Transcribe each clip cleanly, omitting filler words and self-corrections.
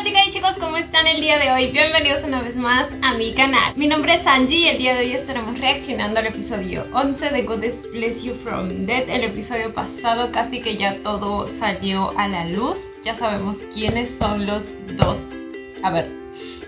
chicas y chicos, ¿cómo están el día de hoy? Bienvenidos una vez más a mi canal. Mi nombre es Angie y el día de hoy estaremos reaccionando al episodio 11 de God Bless You From Dead. El episodio pasado casi que ya todo salió a la luz. Ya sabemos quiénes son los dos. A ver,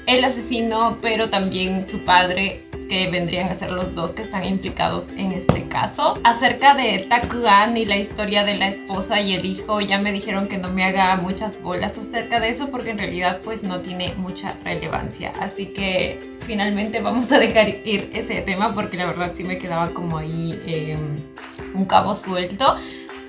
el asesino, pero también su padre, que vendrían a ser los dos que están implicados en este caso. Acerca de Taku-an y la historia de la esposa y el hijo, ya me dijeron que no me haga muchas bolas acerca de eso porque en realidad pues no tiene mucha relevancia. Así que finalmente vamos a dejar ir ese tema porque la verdad sí me quedaba como ahí un cabo suelto.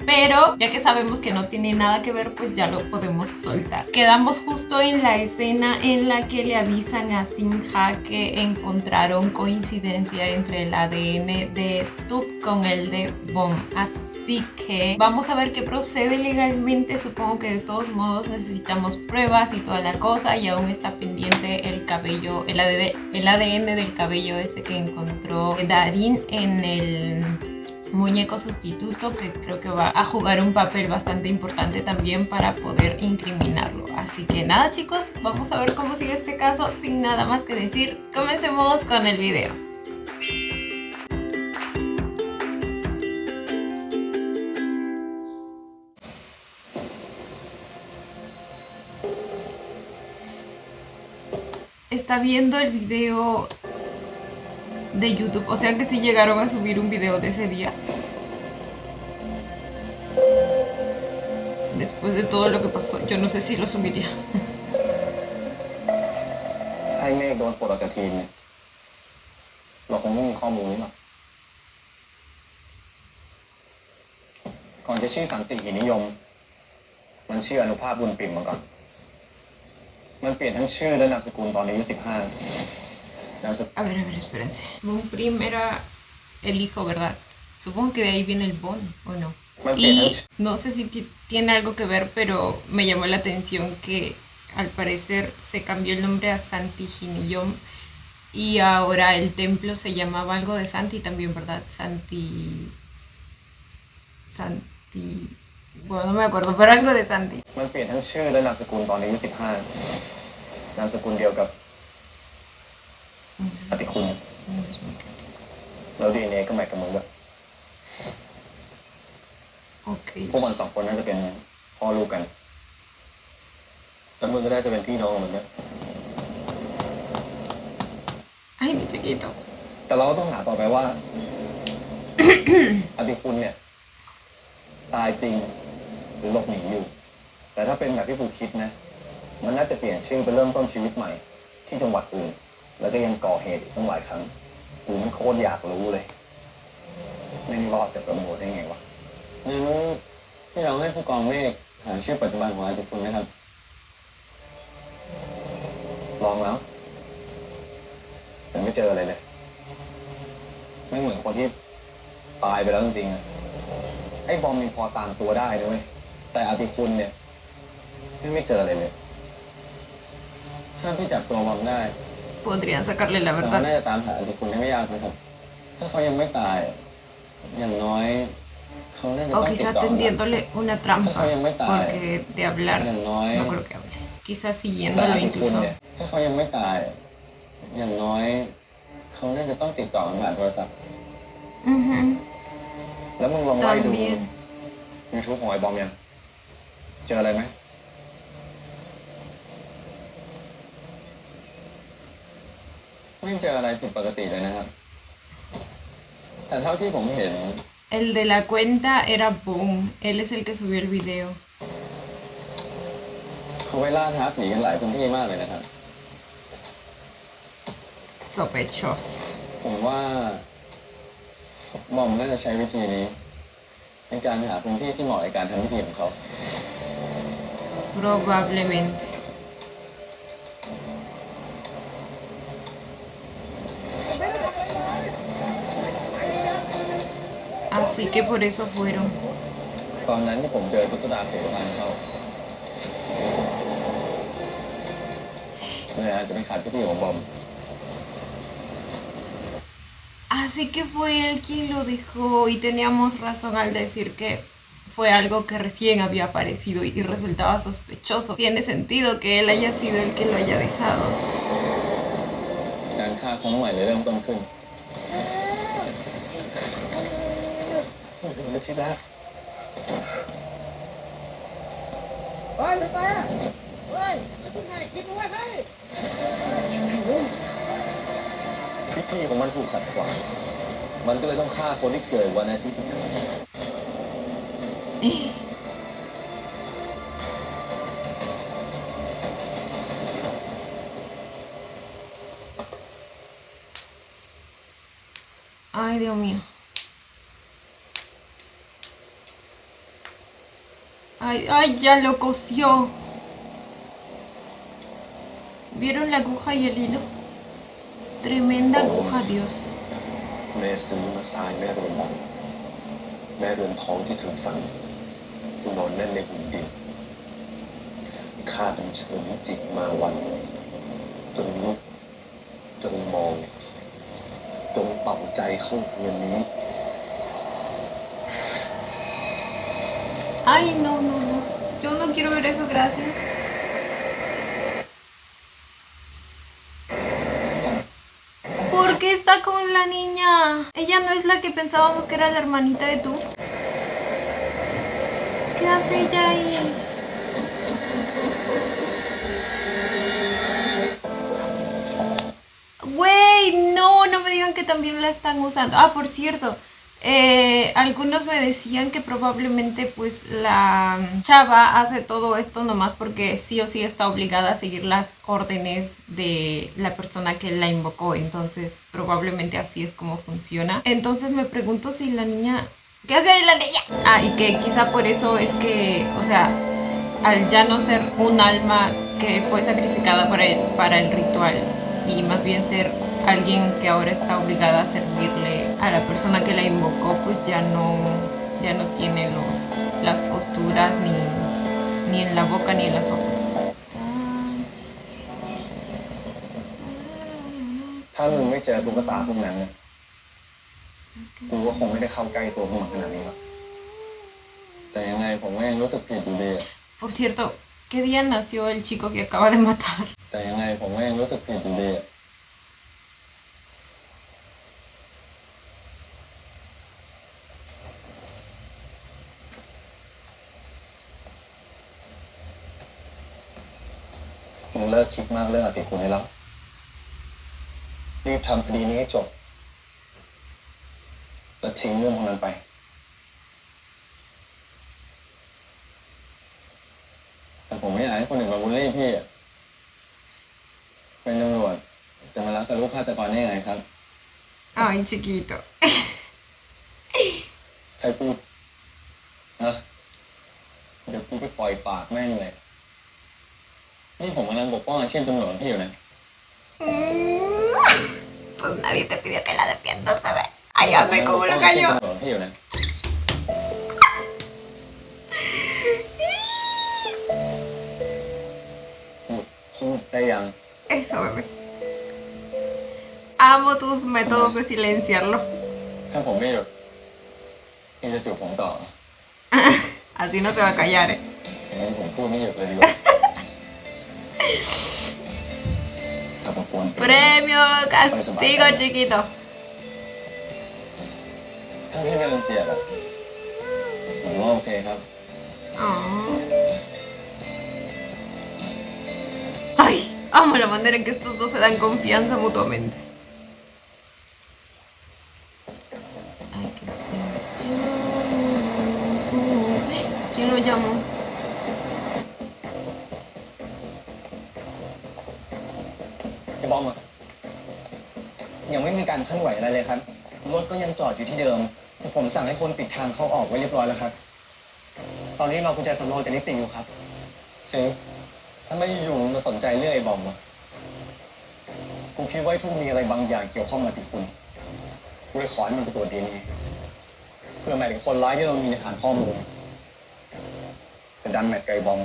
Pero ya que sabemos que no tiene nada que ver, pues ya lo podemos soltar. Quedamos justo en la escena en la que le avisan a Shin-ha que encontraron coincidencia entre el ADN de Tub con el de Bom. Así que vamos a ver qué procede legalmente. Supongo que de todos modos necesitamos pruebas y toda la cosa. Y aún está pendiente el cabello, el ADN del cabello ese que encontró Darin en el muñeco sustituto, que creo que va a jugar un papel bastante importante también para poder incriminarlo. Así que nada, chicos, vamos a ver cómo sigue este caso. Sin nada más que decir, comencemos con el video. Está viendo el video de YouTube, o sea que sí llegaron a subir un video de ese día. Después de todo lo que pasó, yo no sé si lo subiría. ให้เมฆโดนปลดออกจากทีมเนี่ยเราคงไม่มีข้อมูลนี้หรอกก่อนจะชื่อสันติหินนิยมมันชื่ออนุภาพบุญปิ่มมาก่อนมันเปลี่ยนทั้งชื่อและนามสกุลตอนอายุ15 A ver, espérense. Bon Prim era el hijo, ¿verdad? Supongo que de ahí viene el Bon, ¿o no? Y no sé si tiene algo que ver, pero me llamó la atención que al parecer se cambió el nombre a Santi Hiniyom y ahora el templo se llamaba algo de Santi también, ¿verdad? Santi... Bueno, no me acuerdo, pero algo de Santi. มันเปลี่ยนทั้งชื่อและนามสกุลตอนอายุ15นามสกุลเดียวกับอติคุณแล้ว DNA ก็แมทกับมึงด้วย Okay. พวกมันสองคนน่าจะเป็นพ่อลูกกันแล้วมึงก็น่าจะเป็นพี่น้องเหมือนกัน Ay, mi chiquito. แต่เราก็ต้องหาต่อไปว่า อติคุณเนี่ยตายจริงหรือหลบหนีอยู่แต่ถ้าเป็นแบบที่กูคิดนะมันน่าจะเปลี่ยนชื่อไปเริ่มต้นชีวิตใหม่ที่จังหวัดอื่นแล้วก็ยังก่อเหตุอีกตั้งหลายครั้งกูมันโคตรอยากรู้เลยไม่รอดจะโปรโมทได้ไงวะงั้นที่เราให้ผู้กองเมฆหาชื่อปัจจุบันของอติคุณไหมครับลองแล้วแต่ไม่เจออะไรเลยไม่เหมือนคนที่ตายไปแล้วจริงๆอะไอ้บอมยังพอตามตัวได้นะเว้ยแต่อติคุณเนี่ยไม่เจออะไรเลยถ้าพี่จับตัวบอมได้ Podrían sacarle la เรา verdad. น่าจะตามหาอติคุณได้ไม่ยากนะครับถ้าเขายังไม่ตายอย่างน้อยเขาน่าจะ O ต้องติด quizás ต่อ tendiéndole una trampa, porque de hablar no creo que hable. Quizás แต่ siguiéndolo อติคุณ incluso. เนี่ยถ้าเขายังไม่ตายอย่างน้อยเขาน่าจะต้องติดต่อกันผ่านโทรศัพท์ แล้วมึงลองไล่ดู También. YouTube ของไอ้บอมยังเจออะไรไหมไม่เจออะไรผิดปกติเลยนะครับแต่เท่าที่ผมเห็น El de la cuenta era Boom. Él es el que subió el video. เขาไว้ล่าท้าผีกันหลายพื้นที่มากเลยนะครับ Sospechosos. ผมว่าบอมน่าจะใช้วิธีนี้ในการหาพื้นที่ที่เหมาะในการทำพิธีของเขา Probablemente. Así que por eso fueron. ตอนนั้นที่ผมเจอตุ๊กตาเสือพันเขาเลยอาจจะเป็นขาดพิธีของบอม Así que fue él quien lo dejó y teníamos razón al decir que fue algo que recién había aparecido y resultaba sospechoso. Tiene sentido que él haya sido el que lo haya dejado. การฆ่าครั้งใหม่เลยเริ่มต้นขึ้นไม่คิดแล้วเฮ้ยไปอ่ะเฮ้ยคุณนายคิดว่าไงพิธีของมันถูกขัดขวางมันก็เลยต้องฆ่าคนที่เกิดวันอาทิตย์ Ay, Dios mío. Ay, ay, ya lo cosió. ¿Vieron la aguja y el hilo? Tremenda aguja, Dios. แม่ซื้อมาทรายแม่เรือนบอกแม่เรือนทองที่ถึงฝันนอนแน่นในหุ่นดินข้าเป็นเชิญจิตมาวันจนลุกจนมองจงต่ำใจเข้าเรือนนี้ Ay, no, no, no. Yo no quiero ver eso, gracias. ¿Por qué está con la niña? Ella no es la que pensábamos que era la hermanita de tú. ¿Qué hace ella ahí? Güey, no, no me digan que también la están usando. Ah, por cierto, algunos me decían que probablemente pues la chava hace todo esto nomás porque sí o sí está obligada a seguir las órdenes de la persona que la invocó. Entonces probablemente así es como funciona. Entonces me pregunto si la niña... ¿Qué hace ahí la niña? Ah, y que quizá por eso es que, o sea, al ya no ser un alma que fue sacrificada para el ritual y más bien ser alguien que ahora está obligada a servirle a la persona que la invocó, pues ya no tiene las costuras ni en la boca ni en los ojos. ถ้ามึงไม่เจอตุ๊กตาพวกนั้นนะกูก็คงไม่ได้เข้าใกล้ตัวพวกมันขนาดนี้หรอกแต่ยังไงผมก็ยังรู้สึกผิดอยู่ดี Por cierto, ¿qué día nació el chico que acaba de matar? แต่ยังไงผมก็ยังรู้สึกผิดอยู่ดีมึงเลิกคิดมากเรื่องอติคุณได้แล้วรีบทำคดีนี้ให้จบแล้วทิ้งเรื่องพวกนั้นไปแต่ผมไม่อยากให้คนอื่นมาบูลลี่พี่อะเป็นตำรวจจะมารักกับลูกฆาตกรได้ยังไงครับ Ay, chiquito. ใครพูดนะเดี๋ยวกูไปปล่อยปากแม่งเลยนี่ผมกำลังปกป้องอาชีพตำรวจของพี่อยู่นะ Pues nadie te pidió que la defiendas, bebé. Ay, ya me como lo cayó. ตำรวจของพี่อยู่นะพูดได้ยัง Eso, bebé. Amo tus métodos de silenciarlo. ถ้าผมไม่หยุดพี่จะจูบผมต่อ Así no se va a callar, ¿eh? งั้นผมพูดไม่หยุดเลยดีกว่าถ้าผมควร Premio, castigo, chiquito. ถ้าพี่ไม่รังเกียจอะผมว่าโอเคครับ Oh. Ay, amo la manera en que estos dos se dan confianza mutuamente. Ay, que estoy yo. ¿Quién lo llamó? พี่บอมอะยังไม่มีการเคลื่อนไหวอะไรเลยครับรถก็ยังจอดอยู่ที่เดิมผมสั่งให้คนปิดทางเข้าออกไว้เรียบร้อยแล้วครับตอนนี้เรากุญแจสำรองจากนิติอยู่ครับเซฟถ้าไม่อยู่มาสนใจเรื่องไอ้บอมอะกูคิดว่าไอ้ทุ่มมีอะไรบางอย่างเกี่ยวข้องกับติคุณกูเลยขอให้มันไปตรวจ DNA เพื่อหมายถึงคนร้ายที่เรามีในฐานข้อมูลแต่ดันแมทไกบอม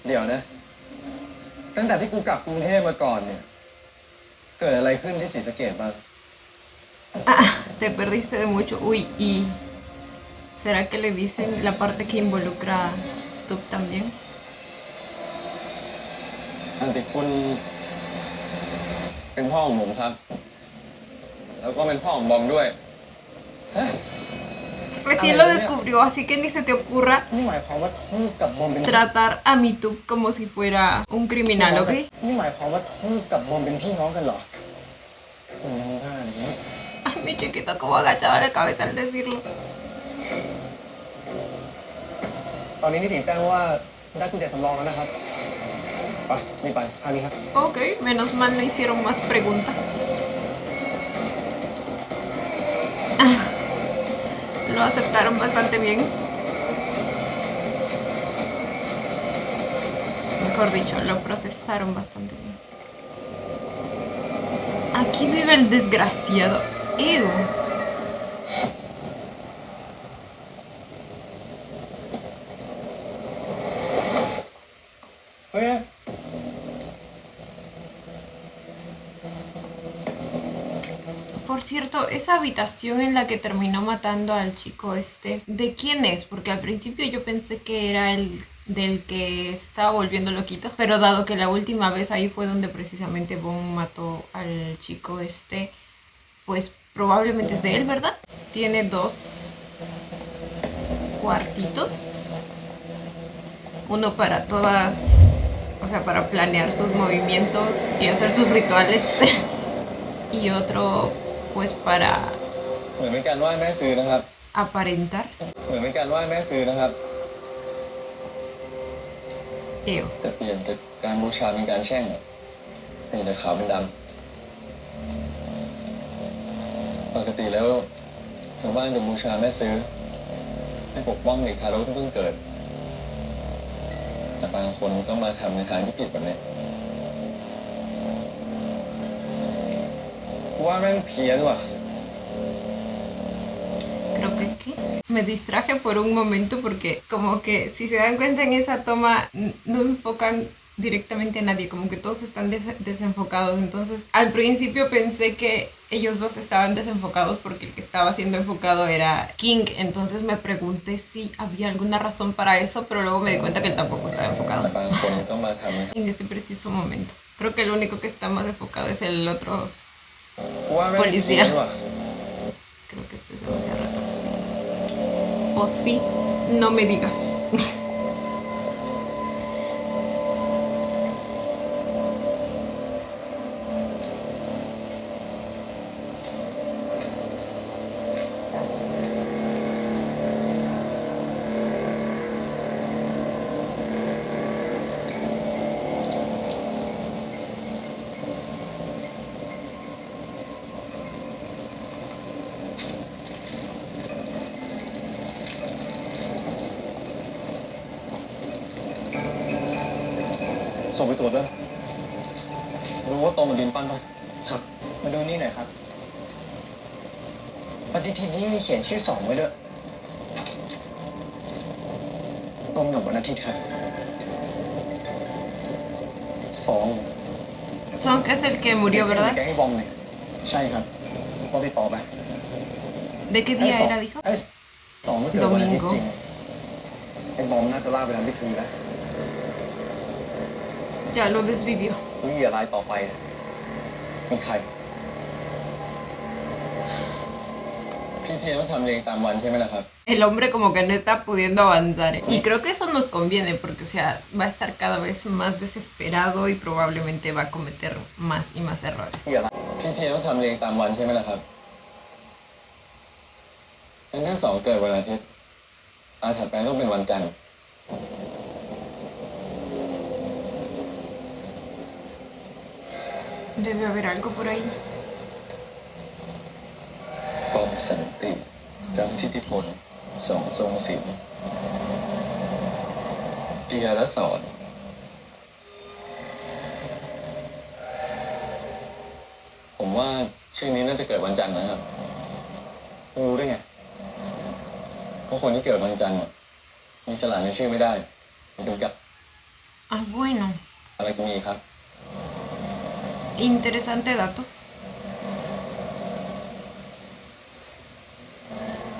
เดี๋ยวนะตั้งแต่ที่กูกลับกรุงเทพมาก่อนเนี่ยเกิดอะไรขึ้นที่ศรีสะเกษบ้าง Ah, te perdiste de mucho. Uy, y ¿Será que le dicen la parte que involucra a Tub también? อันติคุณเป็นพ่อของผมครับ แล้วก็เป็นพ่อของบอมด้วยฮะ Recién lo descubrió, así que ni se te ocurra นี่หมายความว่าทูกับบอมเป็น tratar a mi Tub como si fuera un criminal, ¿ok? นี่หมายความว่าทูกับบอมเป็นพี่น้องกันเหรอคุณยังว่าอย่างนี้ Ay, mi chiquito, como agachaba la cabeza al decirlo. ตอนนี้นิติแจ้งว่าได้กุญแจสำรองแล้วนะครับ ไปนี่ไปทางนี้ครับ Ok, menos mal no hicieron más preguntas. Ah, lo aceptaron bastante bien. Mejor dicho, lo procesaron bastante bien. Aquí vive el desgraciado. Ew. Oye. Por cierto, esa habitación en la que terminó matando al chico ¿de quién es? Porque al principio yo pensé que era el del que se estaba volviendo loquito, pero dado que la última vez ahí fue donde precisamente Bond mató al chico pues probablemente es de él, ¿verdad? Tiene 2 cuartitos, uno para todas, o sea, para planear sus movimientos y hacer sus rituales y otro pues para เหมือนเป็นการไหว้แม่ซื้อนะครับ aparentar. เหมือนเป็นการไหว้แม่ซื้อนะครับ Ew. แต่เปลี่ยนจากการบูชาเป็นการแช่งเปลี่ยนจากขาวเป็นดำปกติแล้วชาวบ้านจะบูชาแม่ซื้อให้ปกป้องเด็กทารกที่เพิ่งเกิด แต่บางคนก็มาทำในทางที่ผิดแบบนี้ว่าแม่งเพี้ยนว่ะ Creo que ¿qué? Me distraje por un momento porque como que si se dan cuenta en esa toma no enfocan directamente a nadie, como que todos están desenfocados. Entonces al principio pensé que ellos dos estaban desenfocados porque el que estaba siendo enfocado era King. Entonces me pregunté si había alguna razón para eso, pero luego me di cuenta que él tampoco estaba แต่ enfocado บางคนก็มาทำนะครับ en ese preciso momento. Creo que el único que está más enfocado es el otro. ว่าแม่งเพี้ยนว่ะ Creo que esto es demasiado retorcido. O sí, no me digas.ส่งไปตรวจด้วยรู้ว่าตรงกับดินปั้นป่ะครับ มาดูนี่หน่อยครับปฏิทินนี้มีเขียนชื่อ2ไว้ด้วยตรงกับวันอาทิตย์ครับ2 Son que es el que murió, แก ¿verdad? ให้บอมเนี่ยใช่ครับต้องติดต่อไป ¿De qué día era, dijo? ไอ้2ไม่เกิดวันอาทิตย์จริงไอ้บอมน่าจะล่าไปทำพิธีแล้ว Ya lo desvivió. นี่อย่ารายต่อไปเป็นใครพี่เทียนต้องทำเองตามวันใช่ไหมล่ะครับ El hombre como que no está pudiendo avanzar. Y creo que eso nos conviene porque, o sea, va a estar cada vez más desesperado y probablemente va a cometer más y más errores. พี่เทียนต้องทำเองตามวันใช่ไหมล่ะครับงั้นถ้า2เกิดวันอาทิตย์ถัดไปต้องเป็นวันจันทร์ Debe haber algo por ahí. กรมสันติจำทิติพลทรงศิลป์ปิยรสอนผมว่าชื่อนี้น่าจะเกิดวันจันทร์นะครับรู้ได้ไงเพราะคนที่เกิดวันจันทร์มีฉลากในชื่อไม่ได้มันเป็นกับ Ah, bueno. อะไรจะมีครับ Interesante dato.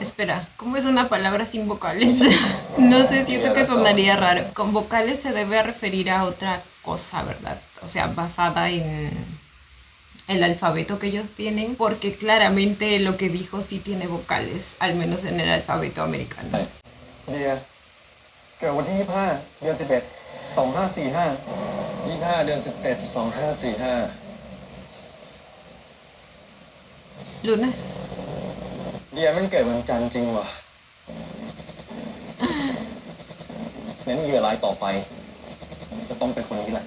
Espera, ¿cómo es una palabra sin vocales? No sé, siento que sonaría raro. Con vocales se debe referir a otra cosa, ¿verdad? O sea, basada en el alfabeto que ellos tienen, porque claramente lo que dijo sí tiene vocales, al menos en el alfabeto americano. เดียเกิดวันที่25 เดือน 11 2545 25 เดือน 11 2545 Lunes. เดียมันเกิดวันจันทร์จริงว่ะงั้นเหยื่อรายต่อไปจะต้องเป็นคนนี้แหละ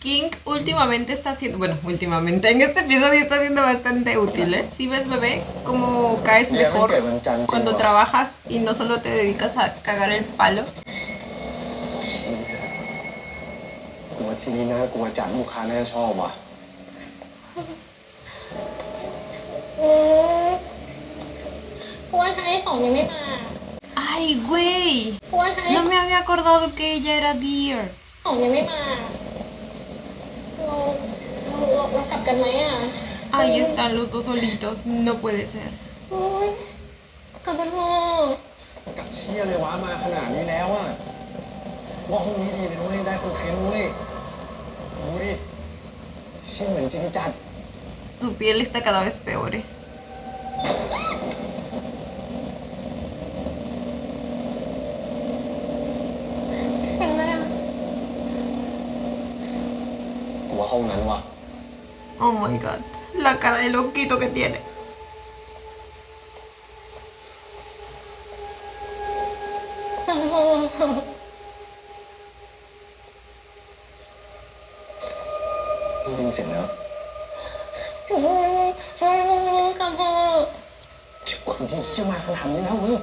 King últimamente está haciendo, bueno, últimamente, en este episodio está siendo bastante útil, ¿eh? Si ves, bebé, cómo caes mejor cuando trabajas y no solo te dedicas a cagar el palo. กูว่าที่นี่น่ากลัวจัดลูกค้าน่าจะชอบว่ะ เพราะว่าไทยสองยังไม่มา ¡Ay, güey! เพราะว่าไทย No me había acordado que ella era Deer. สองยังไม่มาเรากลับกันไหมอ่ะ Ahí están los dos solitos, no puede ser. โอ๊ยกลับกันเถอะ กับเชี่ยเลยวะมาขนาดนี้แล้วอะว่าห้องนี้ดีเลยนุ้ยได้คอนเทนต์นุ้ยดูดิเชี่ยเหมือนจริงจัด Su piel está cada vez peor, ¿eh? เห็นไหมอ่ะ กูว่าห้องนั้นว่ะ Oh my god, la cara de loquito que tiene. กลับเถอะ ได้ยินเสียงแล้ว กลับเถอะ คนที่เชี่ยมาขนาดนี้แล้วมึง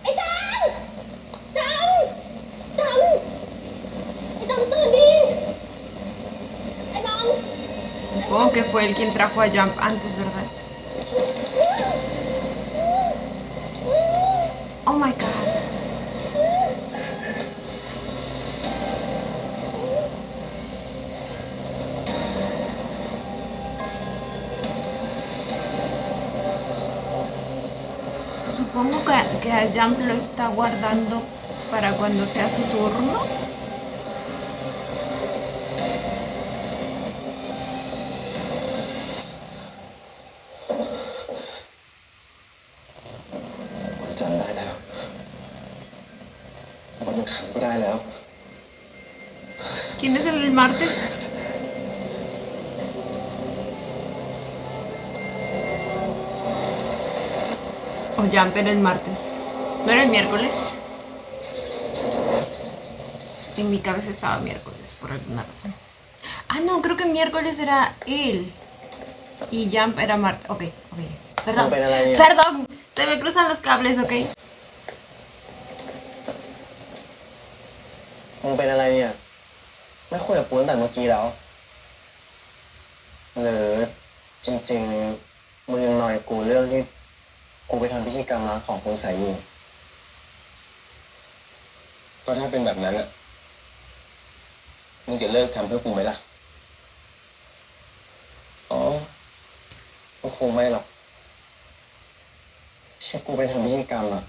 ไอ้จันไอ้จันตื่นดิไอ้จัน Supongo que fue él quien trajo a Jump antes, ¿verdad? Oh my god. Supongo que a Jump lo está guardando para cuando sea su turno. จำได้แล้ววันขังก็ได้แล้ว ¿Quién es el del martes? O Jump era el martes. ¿No era el miércoles? En mi cabeza estaba miércoles, por alguna razón. Ah, no, creo que miércoles era él. Y Jump era martes. Ok. Perdón. Perdón. Se me cruzan los cables, ok. มึงเป็นอะไรเนี่ยไม่คุยกับกูตั้งแต่เมื่อกี้แล้วหรือจริงๆมึงยังนอยกูเรื่องที่กูไปทำพิธีกรรมล้างของคุณใส่อยู่ก็ถ้าเป็นแบบนั้นอ่ะมึงจะเลิกทำเพื่อกูไหมล่ะอ๋อก็คงไม่หรอกเชื่อกูไปทำพิธีกรรมอ่ะ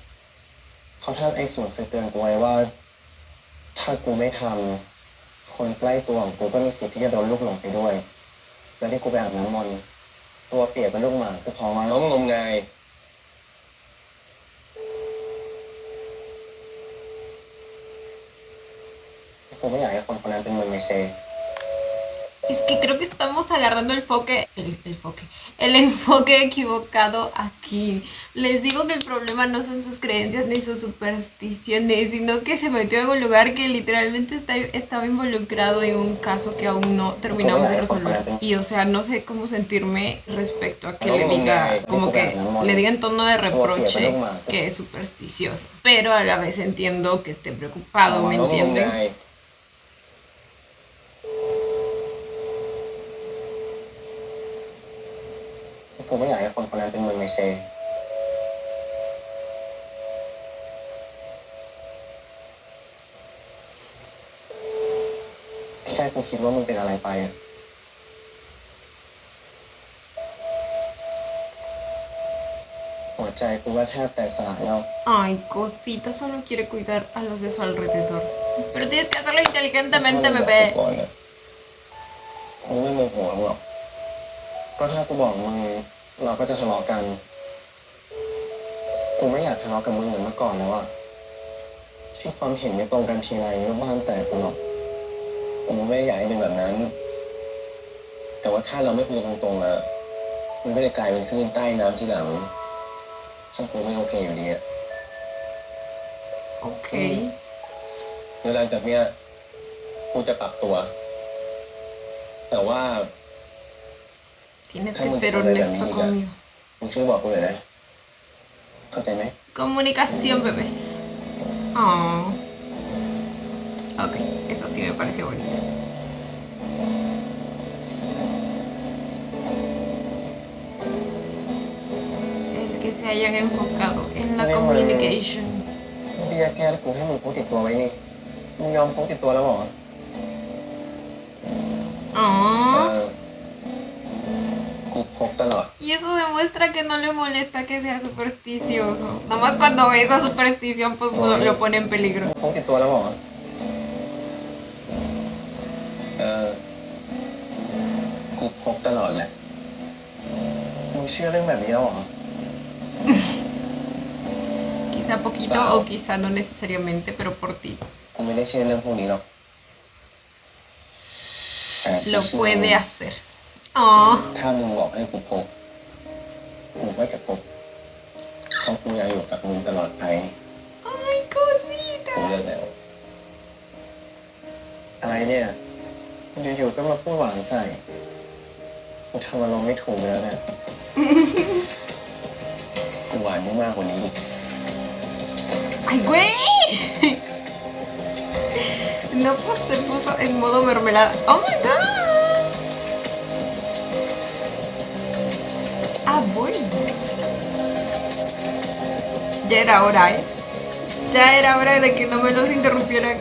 เขาท่านไอ้ส่วนเคยเตือนกูไว้ว่าถ้ากูไม่ทำคนใกล้ตัวของกูก็มีสิทธิ์ที่จะโดนลูกหลงไปด้วยแล้วที่กูไปอาบน้ำมนต์ตัวเปียกเป็นลูกหมาก็เพราะว่าน้องงมงายกูไม่อยากให้คนคนนั้นเป็นมึงไงเซ Es que creo que estamos agarrando el enfoque equivocado aquí. Les digo que el problema no son sus creencias ni sus supersticiones, sino que se metió en un lugar que literalmente estaba involucrado en un caso que aún no terminamos de resolver. Y o sea, no sé cómo sentirme respecto a que le diga, como que le diga en tono de reproche que es supersticioso. Pero a la vez entiendo que esté preocupado, ¿me entienden? ให้กูคิดว่ามึงเป็นอะไรไปอะหัวใจกูว่าแทบแตกสลายแล้ว Ay, cosita, solo quiere cuidar a los de su alrededor. Pero tienes que hacerlo inteligentemente, ถ้ามึงบอกกู bebé. ก่อนเนี่ยกูไม่โมโหหรอกก็ถ้ากูบอกมึงเราก็จะทะเลาะกันกูไม่อยากทะเลาะกับมึงเหมือนเมื่อก่อนแล้วอะที่ความเห็นไม่ตรงกันทีไรก็บ้านแตกตลอดแต่มึงไม่ได้อยากให้เป็นแบบนั้น แต่ว่าถ้าเราไม่คุยตรงๆอะมันก็จะกลายเป็นคลื่นใต้น้ำทีหลังซึ่งกูไม่โอเคอยู่ดีอะ Ok. เดี๋ยวหลังจากเนี้ยกูจะปรับตัว แต่ว่า Tienes que ser honesto conmigo. มึงช่วยบอกกูหน่อยนะเข้าใจไหม Comunicación, bebés. Oh. Ok, eso sí me pareció bonito. El que se hayan enfocado en la communication. เบียร์แก้วกูให้มึงพกติดตัวไว้นี่มึงยอมพกติดตัวแล้วเหรอ Oh. กูพกตลอด Y eso demuestra que no le molesta que sea supersticioso. Nada más cuando ve esa superstición, pues lo pone en peligro. พกติดตัวแล้วเหรอกูพกตลอดแหละมึงเชื่อเรื่องแบบนี้แล้วเหรอ Quizá poquito o quizá no necesariamente, pero por ti. กูไม่ได้เชื่อเรื่องพวกนี้หรอกแต่กู Lo เชื่อ puede hacer. Oh. ถ้ามึงบอกให้กูพกกูก็จะพกเพราะกูอยากอยู่กับมึงตลอดไป Ay, cosita. กูเลิกแล้วอะไรเนี่ยอยู่ๆก็มาพูดหวานใส่กูทำอารมณ์ไม่ถูกแล้วเนี่ยกูหวานมากกว่านี้อีก ¡Ay, güey! No, pues se puso en modo mermelada. ¡Oh, my God! Ah, bueno. Ya era hora, ¿eh? Ya era hora de que no me los interrumpieran.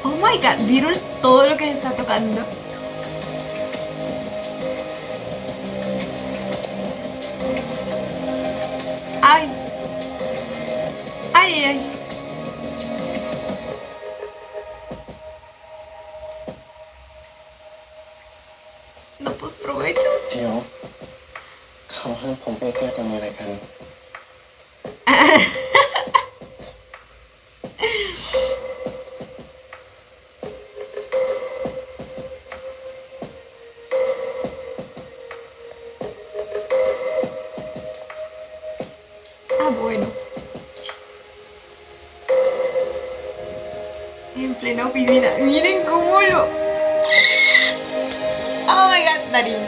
¡Oh, my God! ¿Vieron todo lo que se está tocando? ¡Ay! ¡Ay, ay! No, pues provecho. เดี๋ยวเขาห้ามผมไปแก้ตัวมีอะไรกัน Ah, bueno. En plena oficina. Miren cómo lo... Oh my God, Darín.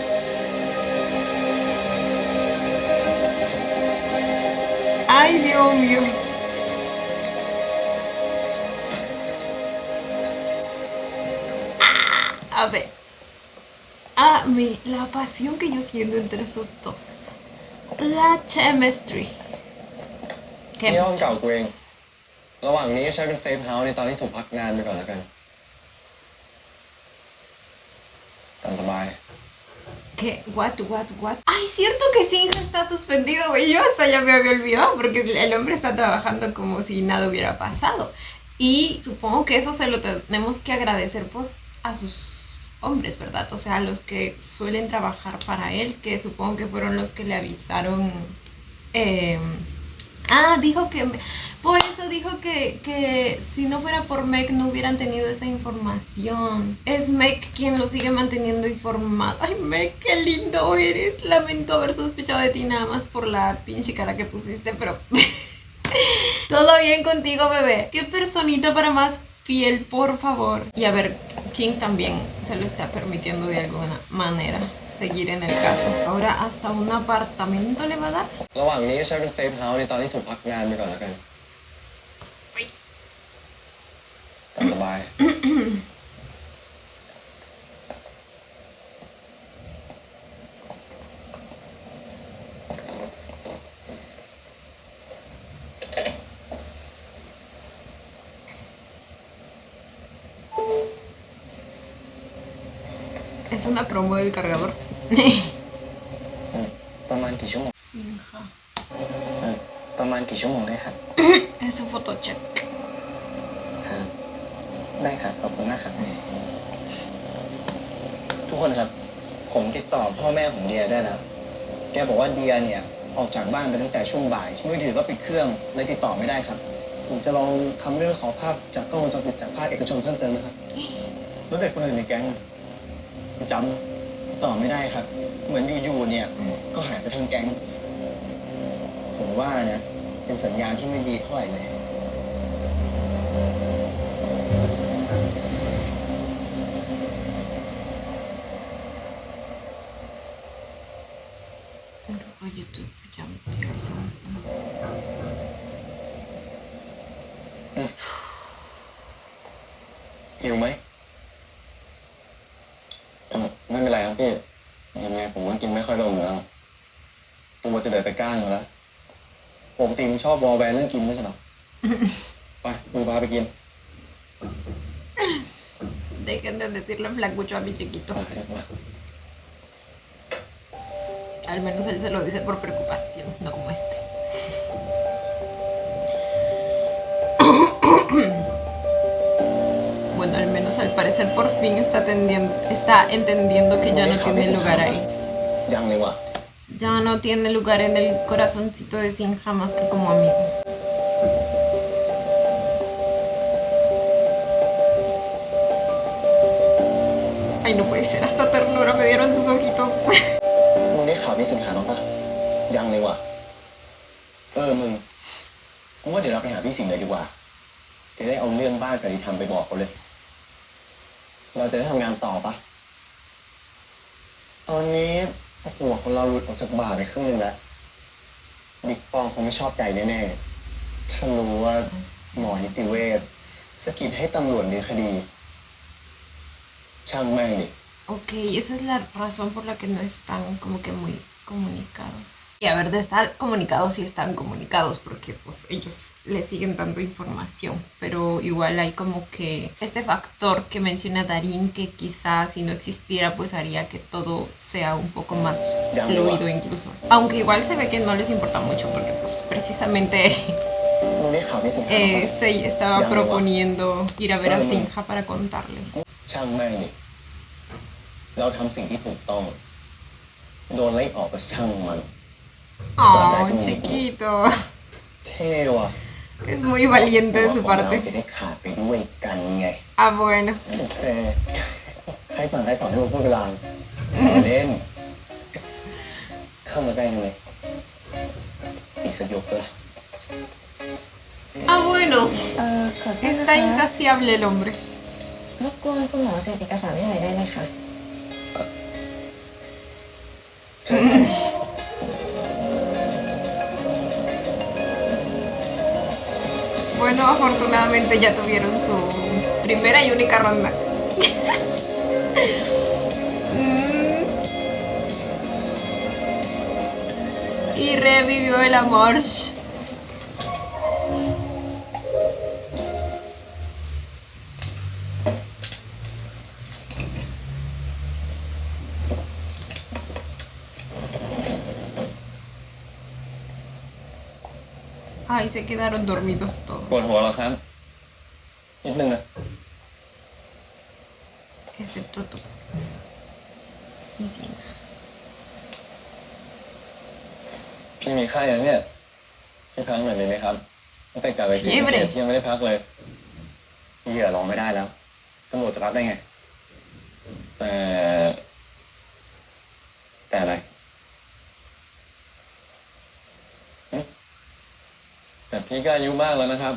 Ay, Dios mío. A ver. La pasión que yo siento entre esos dos. La chemistry. นี่ห้องเก่ากูเอง ระหว่างนี้ใช้เป็นเซฟเฮาส์ในตอนที่ถูกพักงานไปก่อนแล้วกันตามสบาย ¿Qué? What? Ay, cierto que Sinja está suspendido, güey. Yo hasta ya me había olvidado porque el hombre está trabajando como si nada hubiera pasado. Y supongo que eso se lo tenemos que agradecer pues a sus hombres, ¿verdad? O sea, a los que suelen trabajar para él, que supongo que fueron los que le avisaron. Dijo que... Por eso dijo que si no fuera por Meg no hubieran tenido esa información. Es Meg quien lo sigue manteniendo informado. Ay, Meg, qué lindo eres. Lamento haber sospechado de ti nada más por la pinche cara que pusiste, pero... Todo bien contigo, bebé. Qué personita para más fiel, por favor. Y a ver, King también se lo está permitiendo de alguna manera seguir en el caso. Ahora hasta un apartamento le va a dar. ระหว่างนี้ใช้เป็นเซฟเฮาส์ในตอนที่ถูกพักงานไปก่อนแล้วกันตามสบาย Es una promo del cargador. ประมาณกี่ชั่วโมง Sinja. ประมาณกี่ชั่วโมงได้ครับ Es su photo check. ได้ครับขอบคุณมากครับทุกคนครับ ผมติดต่อพ่อแม่ของเดียได้แล้วแกบอกว่าเดียเนี่ยออกจากบ้านไปตั้งแต่ช่วงบ่ายมือถือก็ปิดเครื่องเลยติดต่อไม่ได้ครับ ผมจะลองทำเรื่องขอภาพจากกล้องวงจรปิดจากภาคเอกชนเพิ่มเติมนะครับแล้วเด็กคนอื่นในแก๊งจำติดต่อไม่ได้ครับ เหมือนอยู่ๆเนี่ยก็หายไปทั้งแก๊งผมว่านะเป็นสัญญาณที่ไม่ดีเท่าไหร่เลย Un grupo de YouTube ya metieron. หิวไหมไม่เป็นไรครับพี่ยังไงผมก็กินไม่ค่อยลงอยู่แล้วตัวจะเดินไปก้างอยู่แล้วผมติมชอบวอลแวร์เรื่องกินไม่ใช่หรอ ไปมือพาไปกิน Dejen de decirle flacucho a mi chiquito. โอเคมา Al menos él se lo dice por preocupación, no como este. Bueno, al menos al parecer por fin está entendiendo que ya no tiene lugar ahí. ยังเลยว่ะ Ya no tiene lugar en el corazoncito de Sinja más que como amigo. Ay, no puede ser, hasta ternura me dieron sus ojitos. มึงได้ข่าวพี่สิงหาน้องปะยังเลยว่ะมึงกูว่าเดี๋ยวเราไปหาพี่สิงห์เลยดีกว่าจะได้เอาเรื่องบ้านกับที่ทำไปบอกเขาเลย เราจะได้ทำงานต่อปะตอนนี้หัวของเราหลุดออกจากบ่าไปครึ่งนึงแล้วบิ๊กปองคงไม่ชอบใจแน่ๆถ้ารู้ว่าหมอนิติเวชสะกิดให้ตำรวจดำเนินคดี ช่างแม่งดิ Ok, esa es la razón por la que no están como que muy comunicados. Y a ver, de estar comunicados sí están comunicados porque pues ellos le siguen dando información, pero igual hay como que este factor que menciona Darín que quizás si no existiera pues haría que todo sea un poco más fluido incluso. Aunque igual se ve que no les importa mucho porque pues precisamente มึงได้ข่าวพี่สิงหาน้องปะ se estaba proponiendo ir a ver a Sinja para contarle. ช่างแม่งดิเราทำสิ่งที่ถูกต้อง โดนไล่ออกก็ช่างมัน Oh, chiquito. เท่ว่ะ Es muy valiente de su เรา parte. จะได้ขาดไปด้วยกันไง Ah, bueno. เซใครสอนให้มึงพูดเวลาเล่น เข้ามาได้เลยอีกสักยกเลย Ah, bueno. ขอโทษนะ Está คะ insaciable el hombre. รบกวนคุณหมอเซ็นเอกสารให้หน่อยได้ไหมคะ ใช่ครับ Bueno, afortunadamente ya tuvieron su primera y única ronda. Mm. Y revivió el amor. Ay, se quedaron dormidos ปว todos, ดหัวเหรอครับ นิดนึงนะ excepto tú. Y Sinja. พี่มีไข้อย่างเนี่ยพี่พักหน่อยได้ไหมครับตั้งแต่กลับไปที่ Fiebre พี่ยังไม่ได้พักเลยพี่รอไม่ได้แล้วตำรวจจะรับได้ไง แต่อะไรหึแต่พี่ก็อายุมากแล้วนะครับ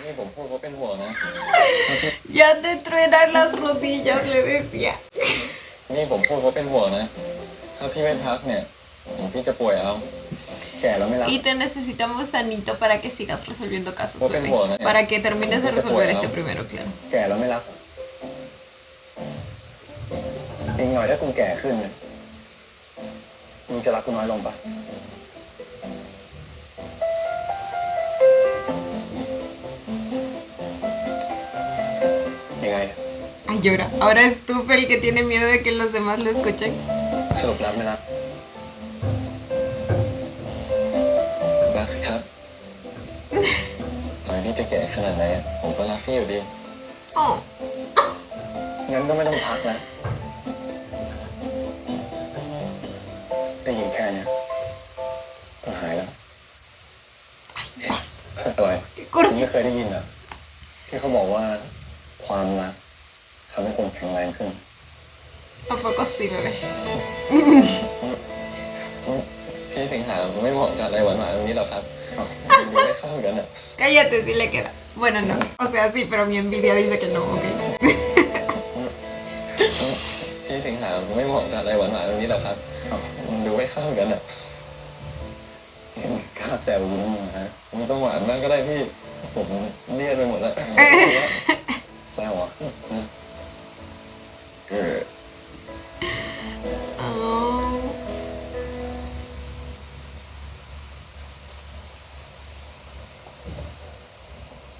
นี่ผมพูดเขาเป็นห่วงนะ Ya te truenan las rodillas, le decía. นี่ผมพูดเขาเป็นห่วงนะ ถ้าพี่ไม่พักเนี่ยผมพี่จะป่วยเอาแก่แล้วไม่รับ Y te necesitamos sanito para que sigas resolviendo casos, No te bebé. puedo, ¿no? Para que termines de No te resolver puedo, este ¿no? primero, claro. แก่แล้วไม่รับอีกหน่อยถ้าคุณแก่ขึ้นเนี่ยมึงจะรักกูน้อยลงปะยังไง Ay, llora. Ahora es tú el que tiene miedo de que los demás lo escuchen. สรุปรักไม่รักรักสิครับต่อให้พี่จะแก่ขนาดไหนผมก็รักพี่อยู่ดี Oh. งั้นก็ไม่ต้องพักแล้วได้ยินแค่เนี้ยก็หายแล้ว Ay, basta. อะไร Qué ผม corto. ไม่เคยได้ยินอ่ะที่เขาบอกว่าความรักทำให้คนแข็งแรงขึ้น ¿A poco sí, bebé? พี่สิงหาไม่เหมาะกับอะไรหวานๆแบบนี้หรอกครับดูไม่เข้ากันอ่ะ Cállate, sí le queda. Bueno, no. O sea, sí, pero mi envidia dice que no, ok. พี่สิงหาไม่เหมาะกับอะไรหวานๆแบบนี้หรอกครับดูไม่เข้ากันอ่ะกล้าแซวคุณนะฮะมันต้องหวานบ้างก็ได้พี่ผมเลี่ยนไปหมดแล้วแซวอ่ะOh.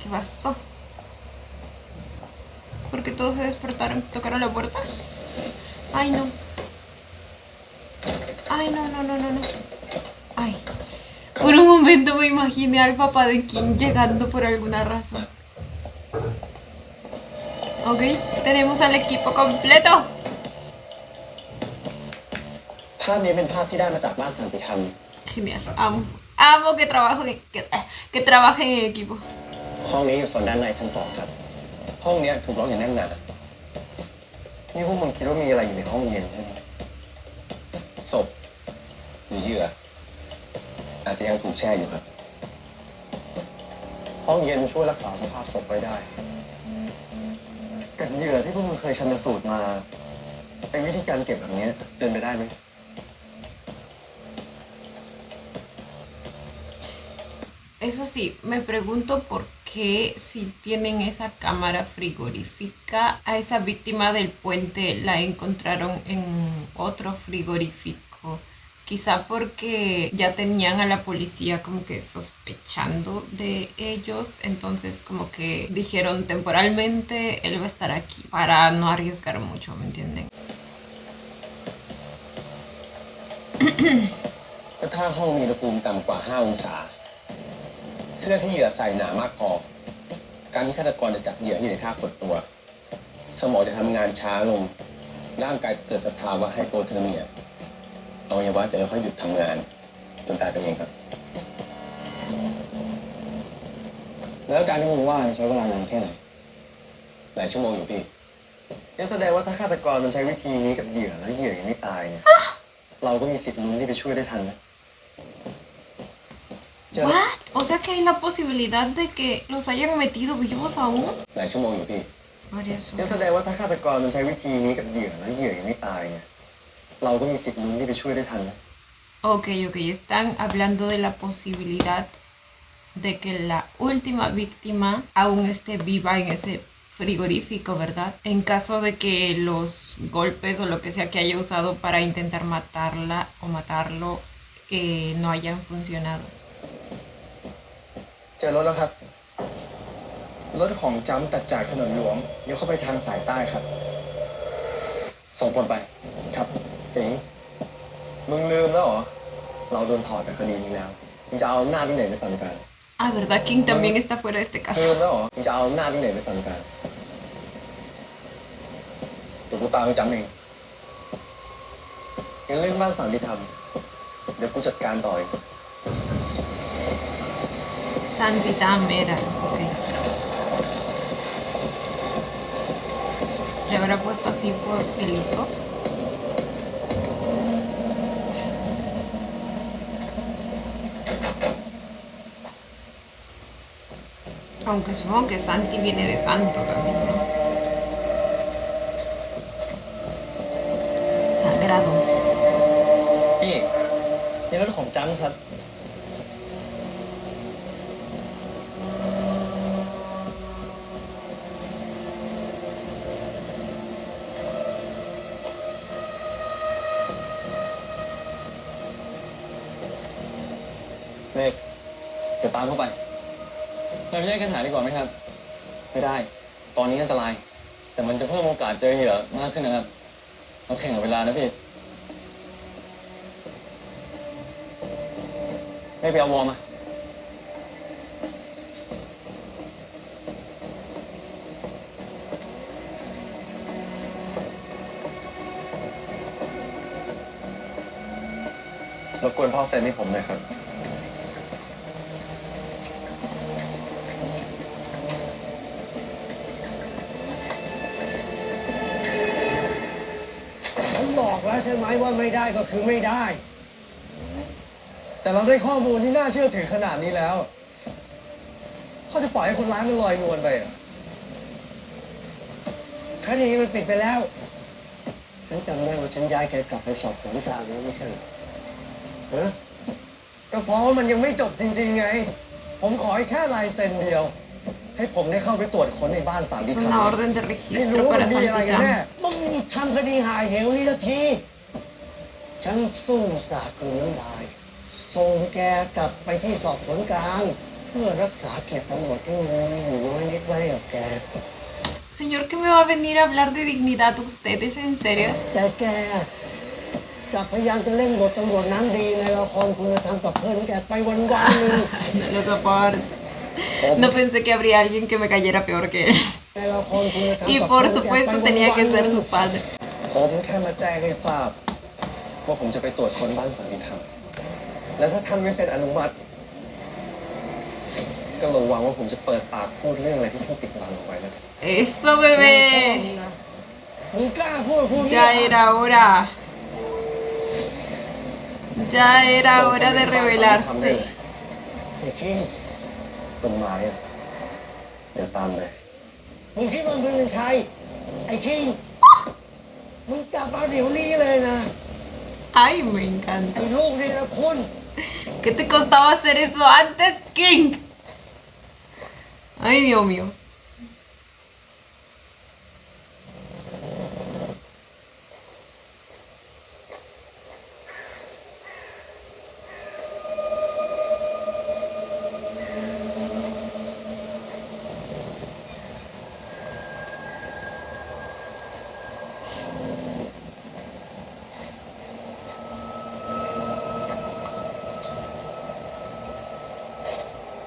¿Qué pasó? ¿Por qué todos se despertaron? ¿Tocaron la puerta? Ay, no. Ay, no, no, no, no, no. Ay. Por un momento me imaginé al papá de Kim llegando por alguna razón. Ok, tenemos al equipo completo. ภาพนี้เป็นภาพที่ได้มาจากบ้านสันติธรรม Genial, amo. Amo que que trabajen en equipo. ห้องนี้อยู่โซนด้านในชั้น 2ครับห้องเนี้ยถูกล็อกอย่างแน่นหนานี่พวกมึงคิดว่ามีอะไรอยู่ในห้องเย็นใช่ไหมศพหรือเหยื่ออาจจะยังถูกแช่อยู่ครับห้องเย็นช่วยรักษาสภาพศพไว้ได้กับเหยื่อที่พวกมึงเคยชันสูตรมาไอ้วิธีการเก็บแบบนี้เป็นไปได้ไหม Eso sí, me pregunto por qué si tienen esa cámara frigorífica, a esa víctima del puente la encontraron en otro frigorífico. Quizá porque ya tenían a la policía como que sospechando de ellos, entonces como que dijeron temporalmente él va a estar aquí para no arriesgar mucho, ¿me entienden? ก็ถ้าห้องมีอุณหภูมิต่ำกว่า 5 องศา เสื้อที่เหยื่อใส่หนามากพอ การที่ฆาตกรจะจับเหยื่อที่อยู่ในท่าขดตัว สมองจะทำงานช้าลง ร่างกายจะเกิดสภาวะไฮโปเทอร์เมียอวัยวะจะค่อยๆหยุดทำงาน จนตายไปเองครับ แล้วการที่มึงว่าใช้เวลานานแค่ไหน หลายชั่วโมงอยู่พี่นั่นแสดงว่าถ้าฆาตกรมันใช้วิธีนี้กับเหยื่อแล้วเหยื่อยังไม่ตายเนี่ย เราก็มีสิทธิ์ลุ้นที่ไปช่วยได้ทันนะ ¿What? O sea que hay la posibilidad de que los hayan metido vivos aún. หลายชั่วโมงอยู่พี่ Varias นั่น horas. แสดงว่าถ้าฆาตกรมันใช้วิธีนี้กับเหยื่อแล้วเหยื่อยังไม่ตายเนี่ย เราก็มีสิทธิ์ลุ้นที่ไปช่วยได้ทันนะ Ok, están hablando de la posibilidad de que la última víctima aún esté viva en ese frigorífico, ¿verdad? En caso de que los golpes o lo que sea que haya usado para intentar matarla o matarlo no hayan funcionado. เจอรถแล้วครับ รถของจำตัดจากถนนหลวงเลี้ยวเข้าไปทางสายใต้ครับ ส่งคนไป ครับสิงห์มึงลืมแล้วเหรอ เราโดนถอดจากคดีนี้แล้ว มึงจะเอาอำนาจที่ไหนไปสั่งการ Ah, ¿verdad? King también está fuera de este ลืม caso. แล้วเหรอ มึงจะเอาอำนาจที่ไหนไปสั่งการเดี๋ยวกูตามไปจำเองยังเรื่องบ้านสันติธรรมเดี๋ยวกูจัดการต่อเอง Santitam era, ok. ¿Se habrá puesto así por el hijo? Aunque supongo que Santi viene de santo también, ¿no? Sagrado. พี่นี่รถของจำครับ เล็กจะตามเข้าไปเราแยกกันหาดีกว่าไหมครับ ไม่ได้ ตอนนี้อันตราย แต่มันจะเพิ่มโอกาสเจอเหยื่อมากขึ้นนะครับเราแข่งกับเวลานะพี่ไม่ไปเอาวอลมารบกวนพ่อเซ็นให้ผมหน่อยครับ ฉันบอกแล้วใช่ไหมว่าไม่ได้ก็คือไม่ได้ แต่เราได้ข้อมูลที่น่าเชื่อถือขนาดนี้แล้วเขาจะปล่อยให้คนร้ายมันลอยนวลไปเหรอคดีมันปิดไปแล้ว ฉันจำได้ว่าฉันย้ายแกกลับไปสอบสวนกลางแล้วไม่ใช่เหรอฮะก็เพราะว่ามันยังไม่จบจริงๆไง ผมขอให้แค่ลายเซ็นเดียว ให้ผมได้เข้าไปตรวจค้นในบ้านสาม Es พิธา una orden de ไม่ registro รู้ว่า para มันมีอะไรกันแน่ Santitán. มึงทำคดีหายเหวนี่ละที ฉันสู้สาคืนน้ำลาย ส่งแกกลับไปที่สอบสวนกลาง เพื่อรักษาเกียรติตำรวจที่มีอยู่น้อยนิดไว้กับแก Señor, ¿qué me va a venir a hablar de dignidad usted? ¿Es en serio? แต่แกกลับพยายามจะเล่นบทตำรวจน้ำดีในละครคุณธรรมกับเพื่อนแกไปวันๆหนึง No lo soporto. No pensé que habría alguien que me cayera peor que él. ในละครคุณธรรม Y กับ por เพื่อนแก supuesto ไป tenía วัน que ๆห ser นึ่ง su padre. ผมแค่มาแจ้งให้ทราบ ว่าผมจะไปตรวจค้นบ้านสันติธรรมแล้วถ้าท่านไม่เซ็นอนุมัติ ก็ระวังว่าผมจะเปิดปากพูดเรื่องอะไรที่ท่านปิดบังเอาไว้นะ Eso, bebé. มึงกล้าพูดพูด Ya era hora. Ya era hora de revelarse. ไอ้คิง จดหมายอ่ะเดี๋ยวตามไป มึงคิดว่ามึงเป็นใคร ไอ้คิง มึงกลับมาเดี๋ยวนี้เลยนะ Ay, me ไอ้ encanta. ลูกนี่นะคุณ ¿Qué te costaba hacer eso antes, King? Ay, Dios mío.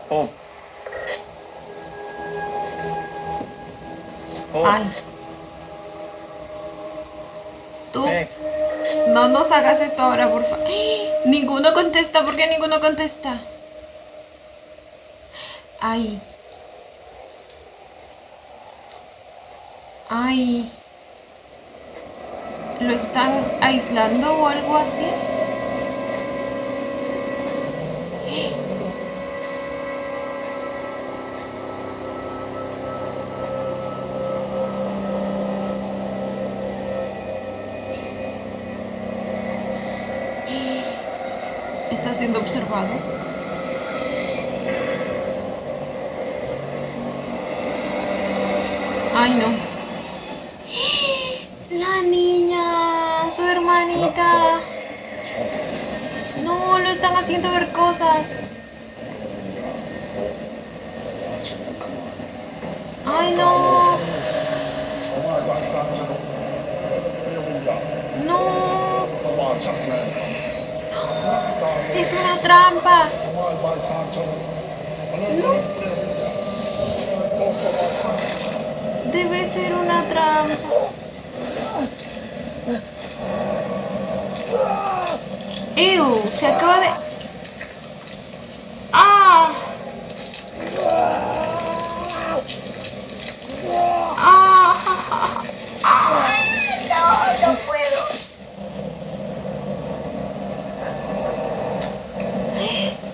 Pum. Pum. Ay. Tú. Hey. No nos hagas esto ahora, por favor. Ninguno contesta. ¿Por qué ninguno contesta? Ay. Ay. ¿Lo están aislando o algo así? Está siendo observado. Ay, no. La niña, su hermanita. No, lo están haciendo ver cosas. Ay, no. No. Es una trampa. Debe ser una trampa. ¡Ew! Se acaba de... ¡Ah! ¡Ah! ¡Ay, no! No puedo.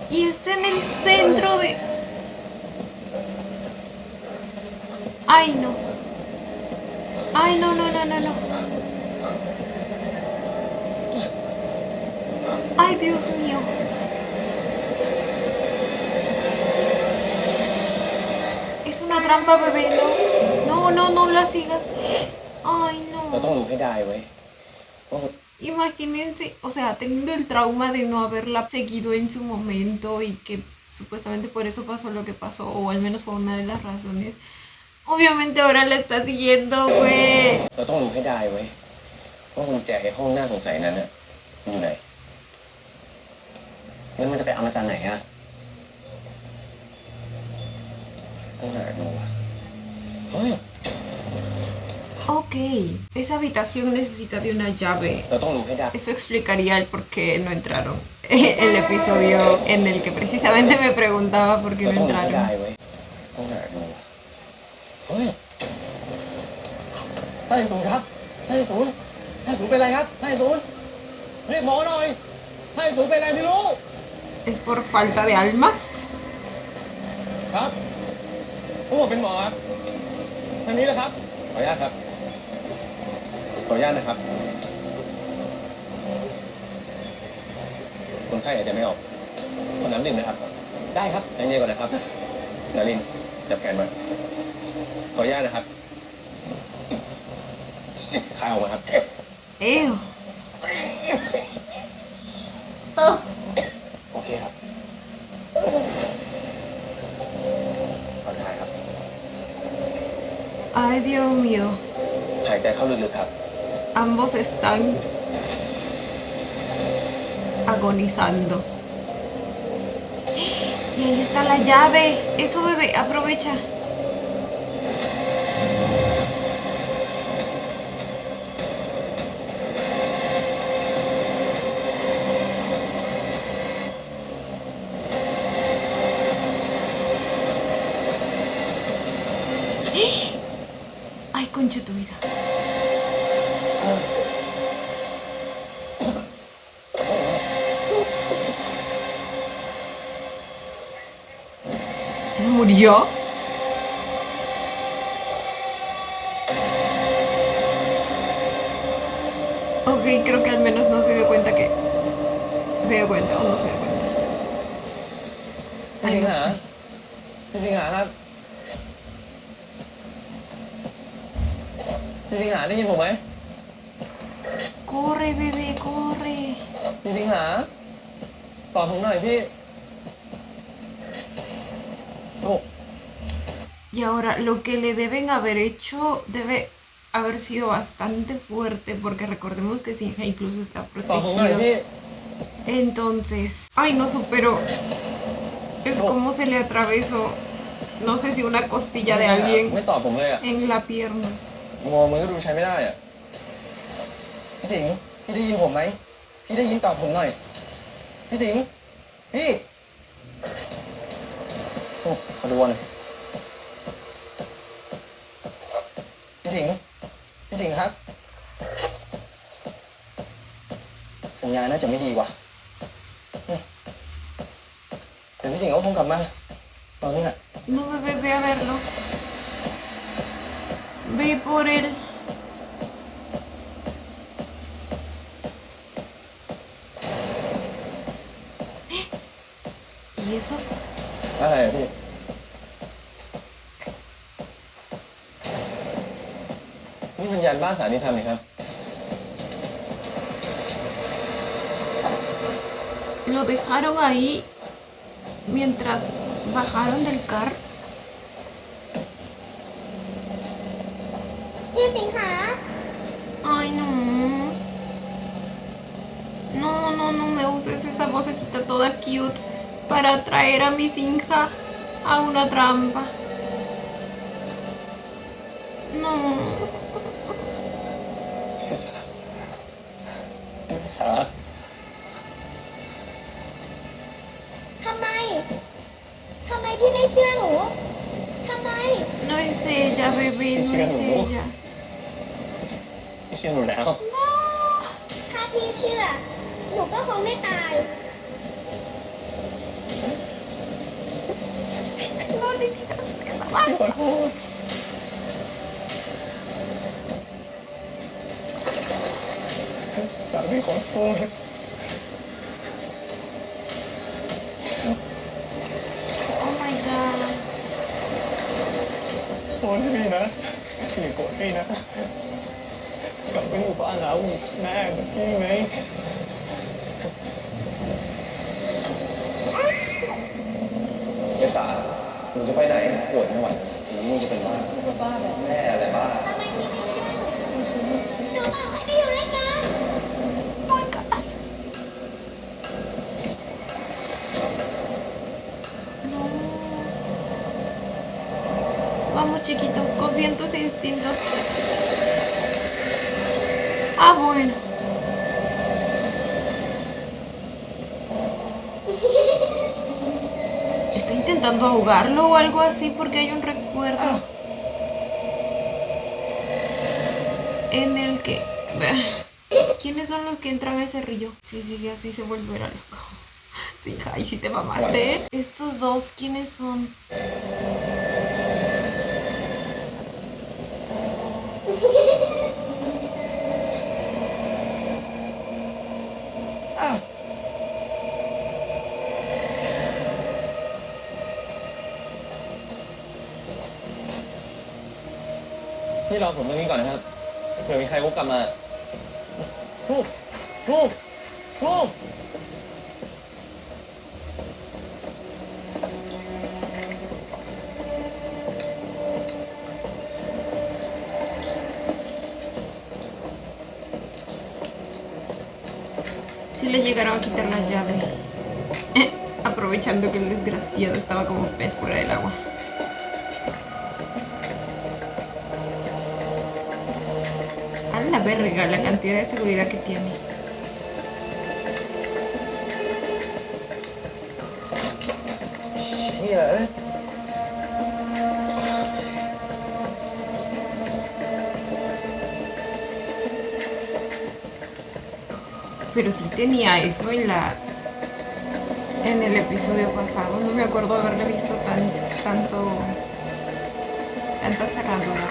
Y está en el centro de... ¡Ay, no! ¡Ay, no, no, no, no, no! ¡Ay, Dios mío! Es una trampa, bebé, no. No, no, no la sigas. ¡Ay, เราต้อง no! รู้ให้ได้เว้ยว่า Imagínense, o sea, teniendo el trauma de no haberla seguido en su momento y que supuestamente por eso pasó lo que pasó, o al menos fue una de las razones. Obviamente ahora la está siguiendo, güey. เราต้องรู้ให้ได้เว้ยว่ากุญแจไอ้ห้องน่าสงสัยนั้นน่ะอยู่ไหน งั้นมันจะไปเอามาจากไหนอะ ต้องหาดูวะเฮ้ย Ok, esa habitación necesita de una llave. เราต้องรู้ให้ได้ Eso explicaría el por qué no entraron. El episodio en el que precisamente me preguntaba por qué เรา no ต้องรู้ให้ได้ entraron. เว้ยต้องหาดูวะเฮ้ยท่านศูนย์ครับท่านศูนย์เป็นไรครับท่านศูนย์เรียกหมอหน่อยท่านศูนย์เป็นอะไรไม่รู้ ¿Es por falta de almas? ครับผมเป็นหมอครับทางนี้นะครับ ขออนุญาตครับ ขออนุญาตนะครับ คนไข้อาจจะไม่ออกขอน้ำดื่มนะครับ ได้ครับใจเย็นก่อนนะครับดารินจับแขนมาขออนุญาตนะครับคายออกมาครับ Ew. โอเคครับผ่อนคลายครับ Ay, Dios mío. หายใจเข้าลึกๆครับ Ambos están agonizando. Y ahí está la llave. Eso, bebé, aprovecha. Ay, concha tu vida. ¿Se murió? Ok, creo que al menos no se dio cuenta que... ¿Se dio cuenta o no se dio cuenta? พี่ Ay, สิง no หา sé. พี่สิงหาครับพี่สิงหาได้ยินผมไหม Corre, bebé, corre. พี่สิงหาตอบผมหน่อยพี่โอ้ Y ahora lo que le deben haber hecho debe haber sido bastante fuerte porque recordemos que Sinja incluso está ตอบผมหน่อย protegido. พี่ Entonces, ay, no supero el cómo se le atravesó, no sé si una costilla de ไม่ alguien ตอบผมเลยอ่ะ en la pierna. งอมือก็ดูใช้ไม่ได้อ่ะ พี่สิงห์พี่ได้ยินผมไหม พี่ได้ยินตอบผมหน่อย พี่สิงห์พี่ โอ้ขอดูหน่อย พี่สิงห์พี่สิงห์ครับ สัญญาณน่าจะไม่ดีว่ะเดี๋ยวพี่สิงห์เขาคงกลับมาตอนนี้อะ No, bebé, ve a verlo. Ve por él. ¿Y eso? อะไรอ่ะพี่ นี่มันยันบ้านสานิธรรมนี่ครับ Lo dejaron ahí mientras bajaron del carro. พี่สิงหา Ay, no. No, no, no me uses esa vocecita toda cute para atraer a mi Sinja a una trampa. No. เอสาเอสา ทำไม ทำไมพี่ไม่เชื่อหนู ทำไม No es ella, bebé, no es ella. ไม่เชื่อหนูแล้ว ถ้าพี่เชื่อ หนูก็คงไม่ตาย No le digas esa พี่ vaina. ขอโทษสามีขอโทษ Oh my god. โทษพี่นะพี่โกรธพี่นะ กลับไปอยู่บ้านแล้วแม่กับพี่ไหมเอสา หนูจะไปไหนป่วยทั้งวันหรือมึงจะเป็นบ้าบ้าแบบแม่อะไรบ้า ทำไมพี่ไม่เชื่อหนูหนูบอกให้ไปอยู่ด้วยกัน Oh my God. No. Vamos, chiquito, confía en tus instintos. Ah, bueno. Está intentando ahogarlo o algo así porque hay un recuerdo en el que... ¿Quiénes son los que entran a ese río? Si sigue así se volverá loco. Sí, ay, si te mamaste. Estos dos, ¿quiénes son? Ah. พี่รอผมตรงนี้ก่อนนะครับเผื่อมีใครวกกลับมาลูกลูกลูก Sí le llegaron a quitar la llave. Aprovechando que el desgraciado estaba como pez fuera del agua. A la verga la cantidad de seguridad que tiene. Yeah. Pero sí tenía eso en el episodio pasado. No me acuerdo haberle visto tanta cerradura.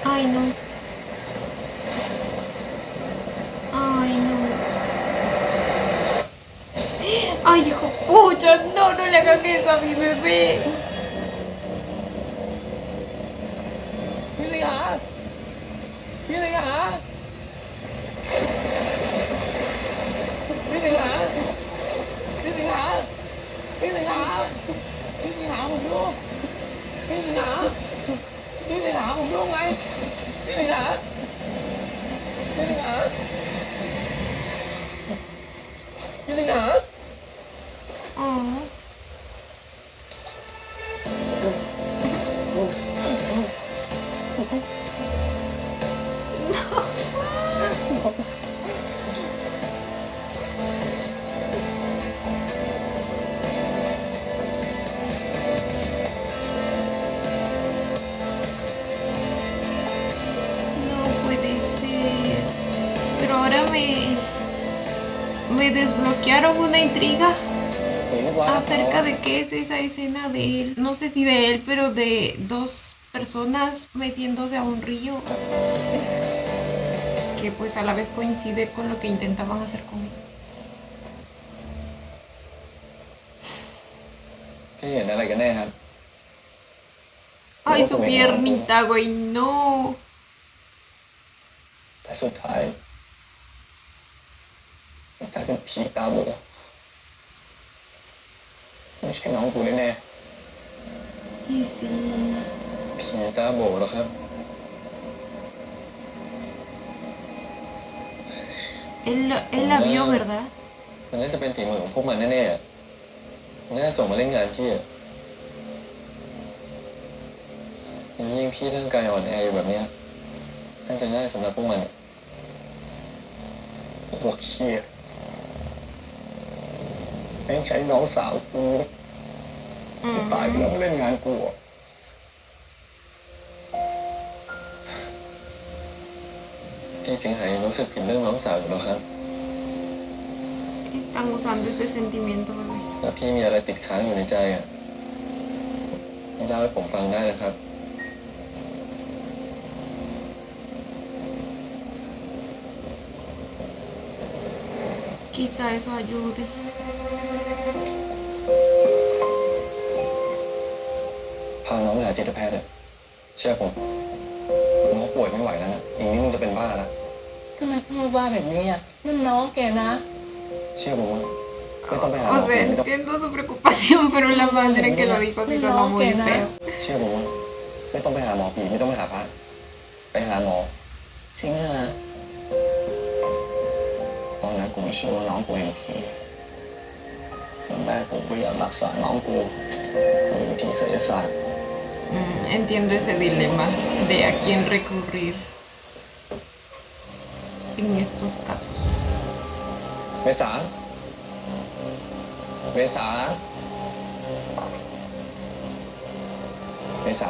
Ay, no. Ay, no. Ay, hijo pucha, no le hagan eso a mi bebé. พี่สิงหาพี่สิงหาพี่สิงหาพี่สิงหาพี่สิงหาพี่สิงหาผมลูกพี่สิงหาพี่สิงหาผมลูกไงพี่สิงหาพี่สิงหาพี่สิงหา Oh. No puede ser. Pero ahora me desbloquearon una intriga acerca de qué es esa escena de él. No sé si de él, pero de dos personas metiéndose a un río. Que pues a la vez coincide con lo que intentaban hacer con él. พี่เห็นอะไรกันแน่ครับ Ay, su piernita, güey, no. แต่สุดท้ายมันกลายเป็นผีตาโบไม่ใช่น้องกูแน่ Y sí. ๆผีตาโบหรอครับ Él la vio, ¿verdad? มันน่าจะเป็นฝีมือของพวกมันแน่ๆอะมันน่าจะส่งมาเล่นงานพี่อะยิ่งพี่ร่างกายอ่อนแออยู่แบบเนี้ยน่าจะง่ายสำหรับพวกมันพวกเชี่ยแม่งใช้น้องสาวกูที่ตายไปแล้วมาเล่นงานกูอะ พี่สิงหายังรู้สึกผิดเรื่องน้องสาวอยู่หรอครับ Están usando ese sentimiento, bebé. ถ้าพี่มีอะไรติดค้างอยู่ในใจอ่ะเล่าให้ผมฟังได้นะครับ Quizá eso ayude. พาน้องไปหาจิตแพทย์เถอะเชื่อผมน้องป่วยไม่ไหวแล้วนะอีกนิดนึงจะเป็นบ้าแล้ว ทำไมพูดว่าแบบนี้อ่ะนั่นน้องแกนะ เชื่อผมว่าไม่ต้องไปหาหม O อผี sea, ไม่ต้อง entiendo su preocupación, pero la manera en que lo dijo sí sonó muy feo. เชื่อผมว่าไม่ต้องไปหาหมอผีไม่ต้องไปหาพระไปหาหมอ สิงหา ตอนนั้นกูไม่เชื่อว่าน้องกูเป็นผีตอนแรกกูก็อยากรักษาน้องกูมีวิธีศิลศาสตร์ Entiendo ese dilema de a quién recurrir en estos casos. เมษาเมษาเมษา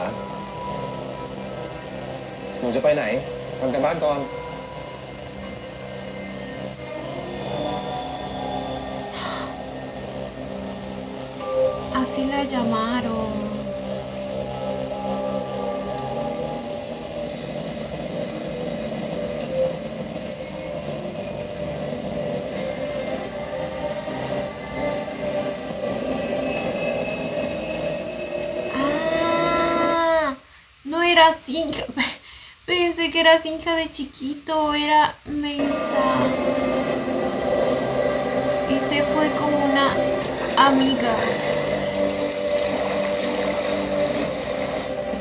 หนูจะไปไหนทำกันบ้านก่อน Así la llamaron. Ah, no era Sinja. Pensé que era Sinja de chiquito, era Mesa. Y se fue con una amiga.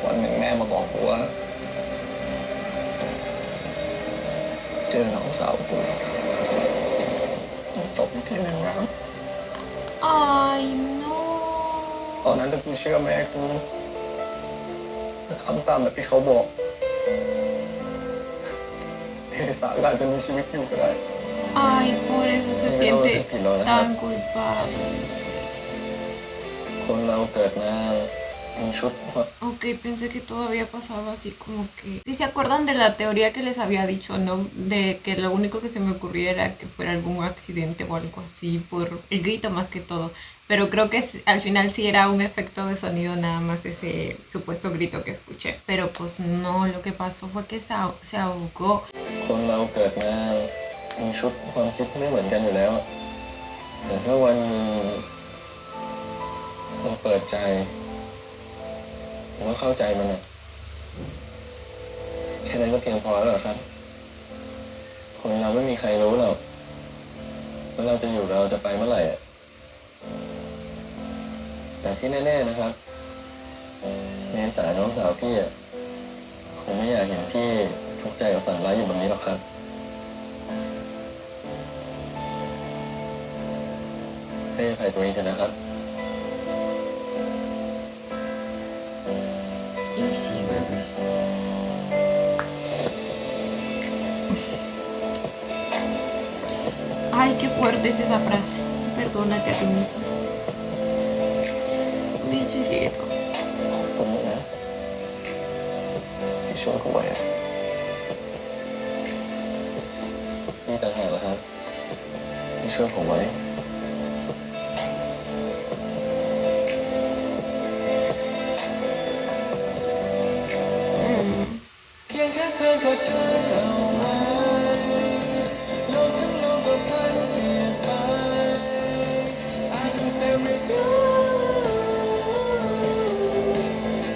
วันหนึ่งแม่มาบอกกูว่าเจอน้องสาวกูศพที่หนึ่งแล้ว Ay, no. ตอนนั้นถ้ากูเชื่อแม่กูทำตามแบบที่เขาบอกเทสาก็อาจจะมีชีวิตอยู่ก็ได้ Ay, por eso se siente tan culpable. คนเราเกิดมามีชุด Ok, pensé que todo había pasado así como que... Si se acuerdan de la teoría que les había dicho, ¿no? De que lo único que se me ocurría era que fuera algún accidente o algo así por el grito más que todo. Pero creo que al final sí era un efecto de sonido nada más ese supuesto grito que escuché. Pero pues no, lo que pasó fue que se ahogó. คนเราเกิดมามีชุดความคิดไม่เหมือนกันอยู่แล้ว แต่ถ้าวันหนึ่งเราเปิดใจผมว่าเข้าใจมันนะแค่นั้นก็เพียงพอแล้วเหรอครับ คนเราไม่มีใครรู้หรอกว่าเราจะอยู่เราจะไปเมื่อไหร่อะแต่ที่แน่ๆนะครับเมษาน้องสาวพี่อะคงไม่อยากเห็นพี่ทุกข์ใจกับฝันร้ายอยู่แบบนี้หรอกครับให้อภัยตัวเองเถอะนะครับ Y sí, bebé. Ay, qué fuerte es esa frase. Perdónate a ti mismo. Mi chiquito. ผมนะที่ช่วยเขาไว้อะนี่ต่างหากเหรอครับที่ช่วยผมไว้ เพียงแค่เธอกอดฉันเอาไว้โลกทั้งโลกก็พันเปลี่ยนไป I can stay with you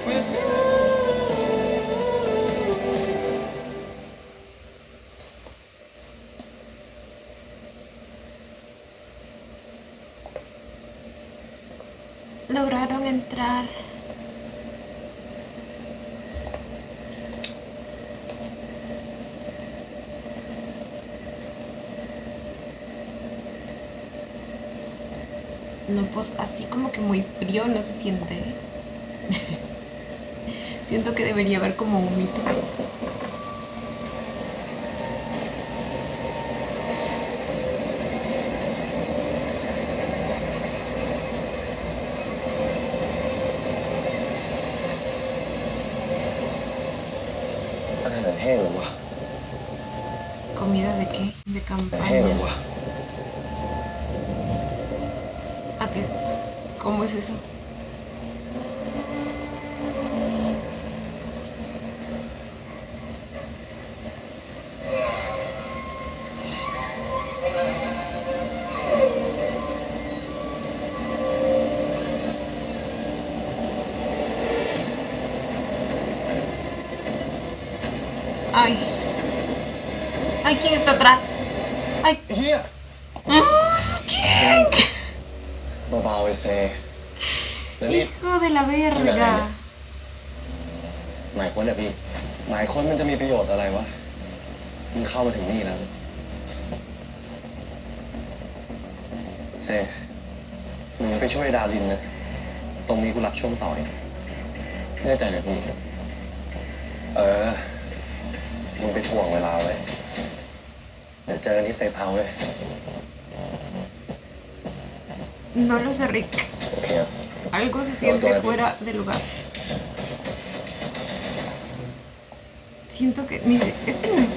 with you Lograron entrar. No, pues así como que muy frío no se siente. Siento que debería haber como un mito. Ai là heo quá qué? De แต่เท่หรอ campaña. วะ ¿A qué? ¿Cómo es eso? Ay. Ay, ¿quién está atrás? Ay. เฮีย ¿Quién? เบาๆไอ้เซแล้วนี่ Hijo de la verga. หมายค้นอะพี่ หมายค้นมันจะมีประโยชน์อะไรวะมึงเข้ามาถึงนี่แล้วเซมึงไปช่วยดารินนะ ตรงนี้กูรับช่วงต่อยแน่ใจนะพี่ มึงไปถ่วงเวลาไว้ เดี๋ยวเจอนี่เซฟเฮาส์เลย No lo sé, Rick. โอเค Algo se siente fuera de lugar. Siento que este no es.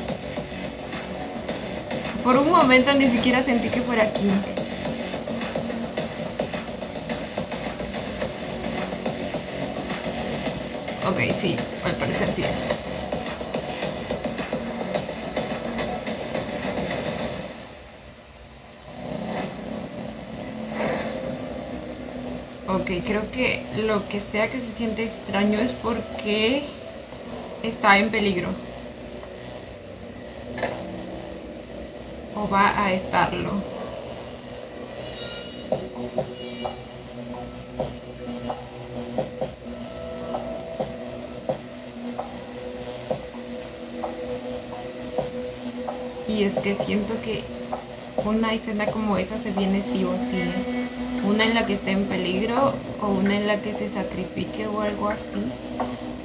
Por un momento ni siquiera sentí que fuera King. Ok, sí, al parecer sí es. Ok, creo que lo que sea que se siente extraño es porque está en peligro. O va a estarlo. Y es que siento que una escena como esa se viene sí o sí. Una en la que esté en peligro o una en la que se sacrifique o algo así.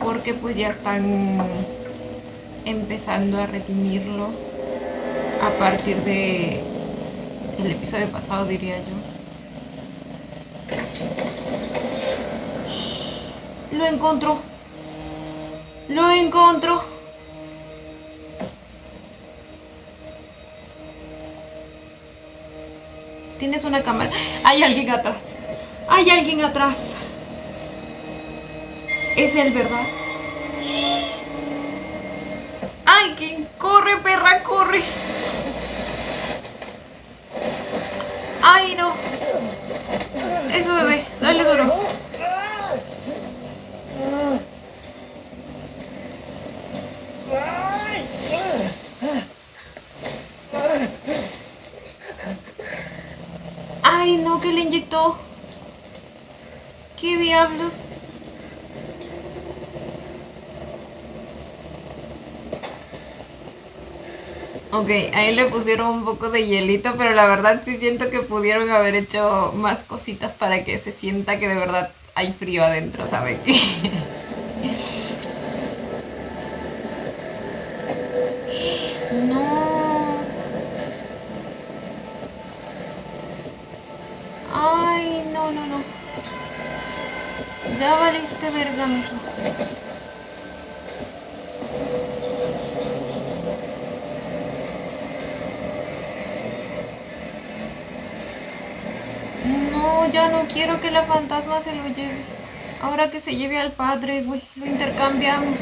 Porque pues ya están empezando a redimirlo a partir de el episodio pasado, diría yo. Lo encontró. Lo encontró. Tienes una cámara. Hay alguien atrás. Hay alguien atrás. Es él, ¿verdad? ¡Ay, que corre, perra, corre! ¡Ay, no! Eso, bebé. Dale duro. ¡Ay, no! ¿Qué le inyectó? ¿Qué diablos? Ok, ahí le pusieron un poco de hielito, pero la verdad sí siento que pudieron haber hecho más cositas para que se sienta que de verdad hay frío adentro, ¿saben? No. Ay, no, no, no. Ya valiste verga, mijo. No, ya no quiero que la fantasma se lo lleve. Ahora que se lleve al padre, güey, lo intercambiamos.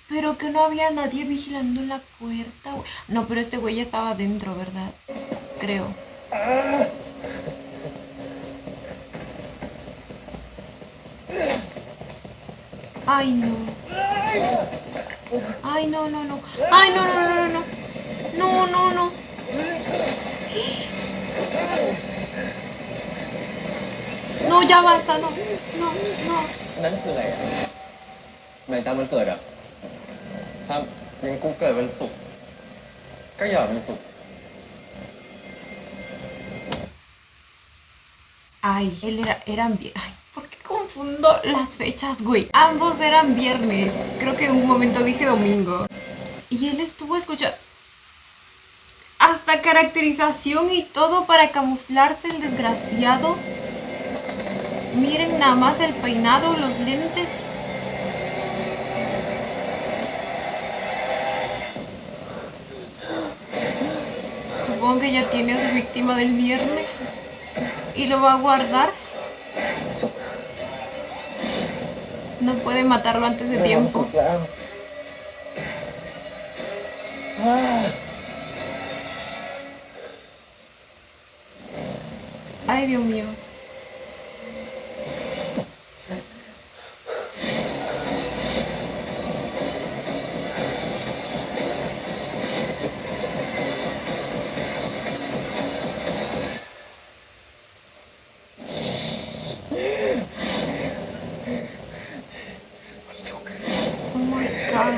Pero que no había nadie vigilando la puerta, güey. No, pero este güey ya estaba adentro, ¿verdad? Creo. Ay, no. Ay, no, no, no. Ay, no, no, no, no, no. No, no, no. No, ya basta, no. No, no. นั่นคืออะไรอ่ะไหนตามวันเกิดอ่ะถ้ายังกูเกิดวันศุกร์ก็อย่าวันศุกร์ Ay, él eran bien. Ay, ¿por qué confundo las fechas, güey? Ambos eran viernes. Creo que en un momento dije domingo. Y él estuvo escuchando. hasta caracterización y todo para camuflarse el desgraciado. Miren nada más el peinado, los lentes. Supongo que ya tiene a su víctima del viernes y lo va a guardar. No puede matarlo antes de tiempo. Ay, Dios mío. Oh my God.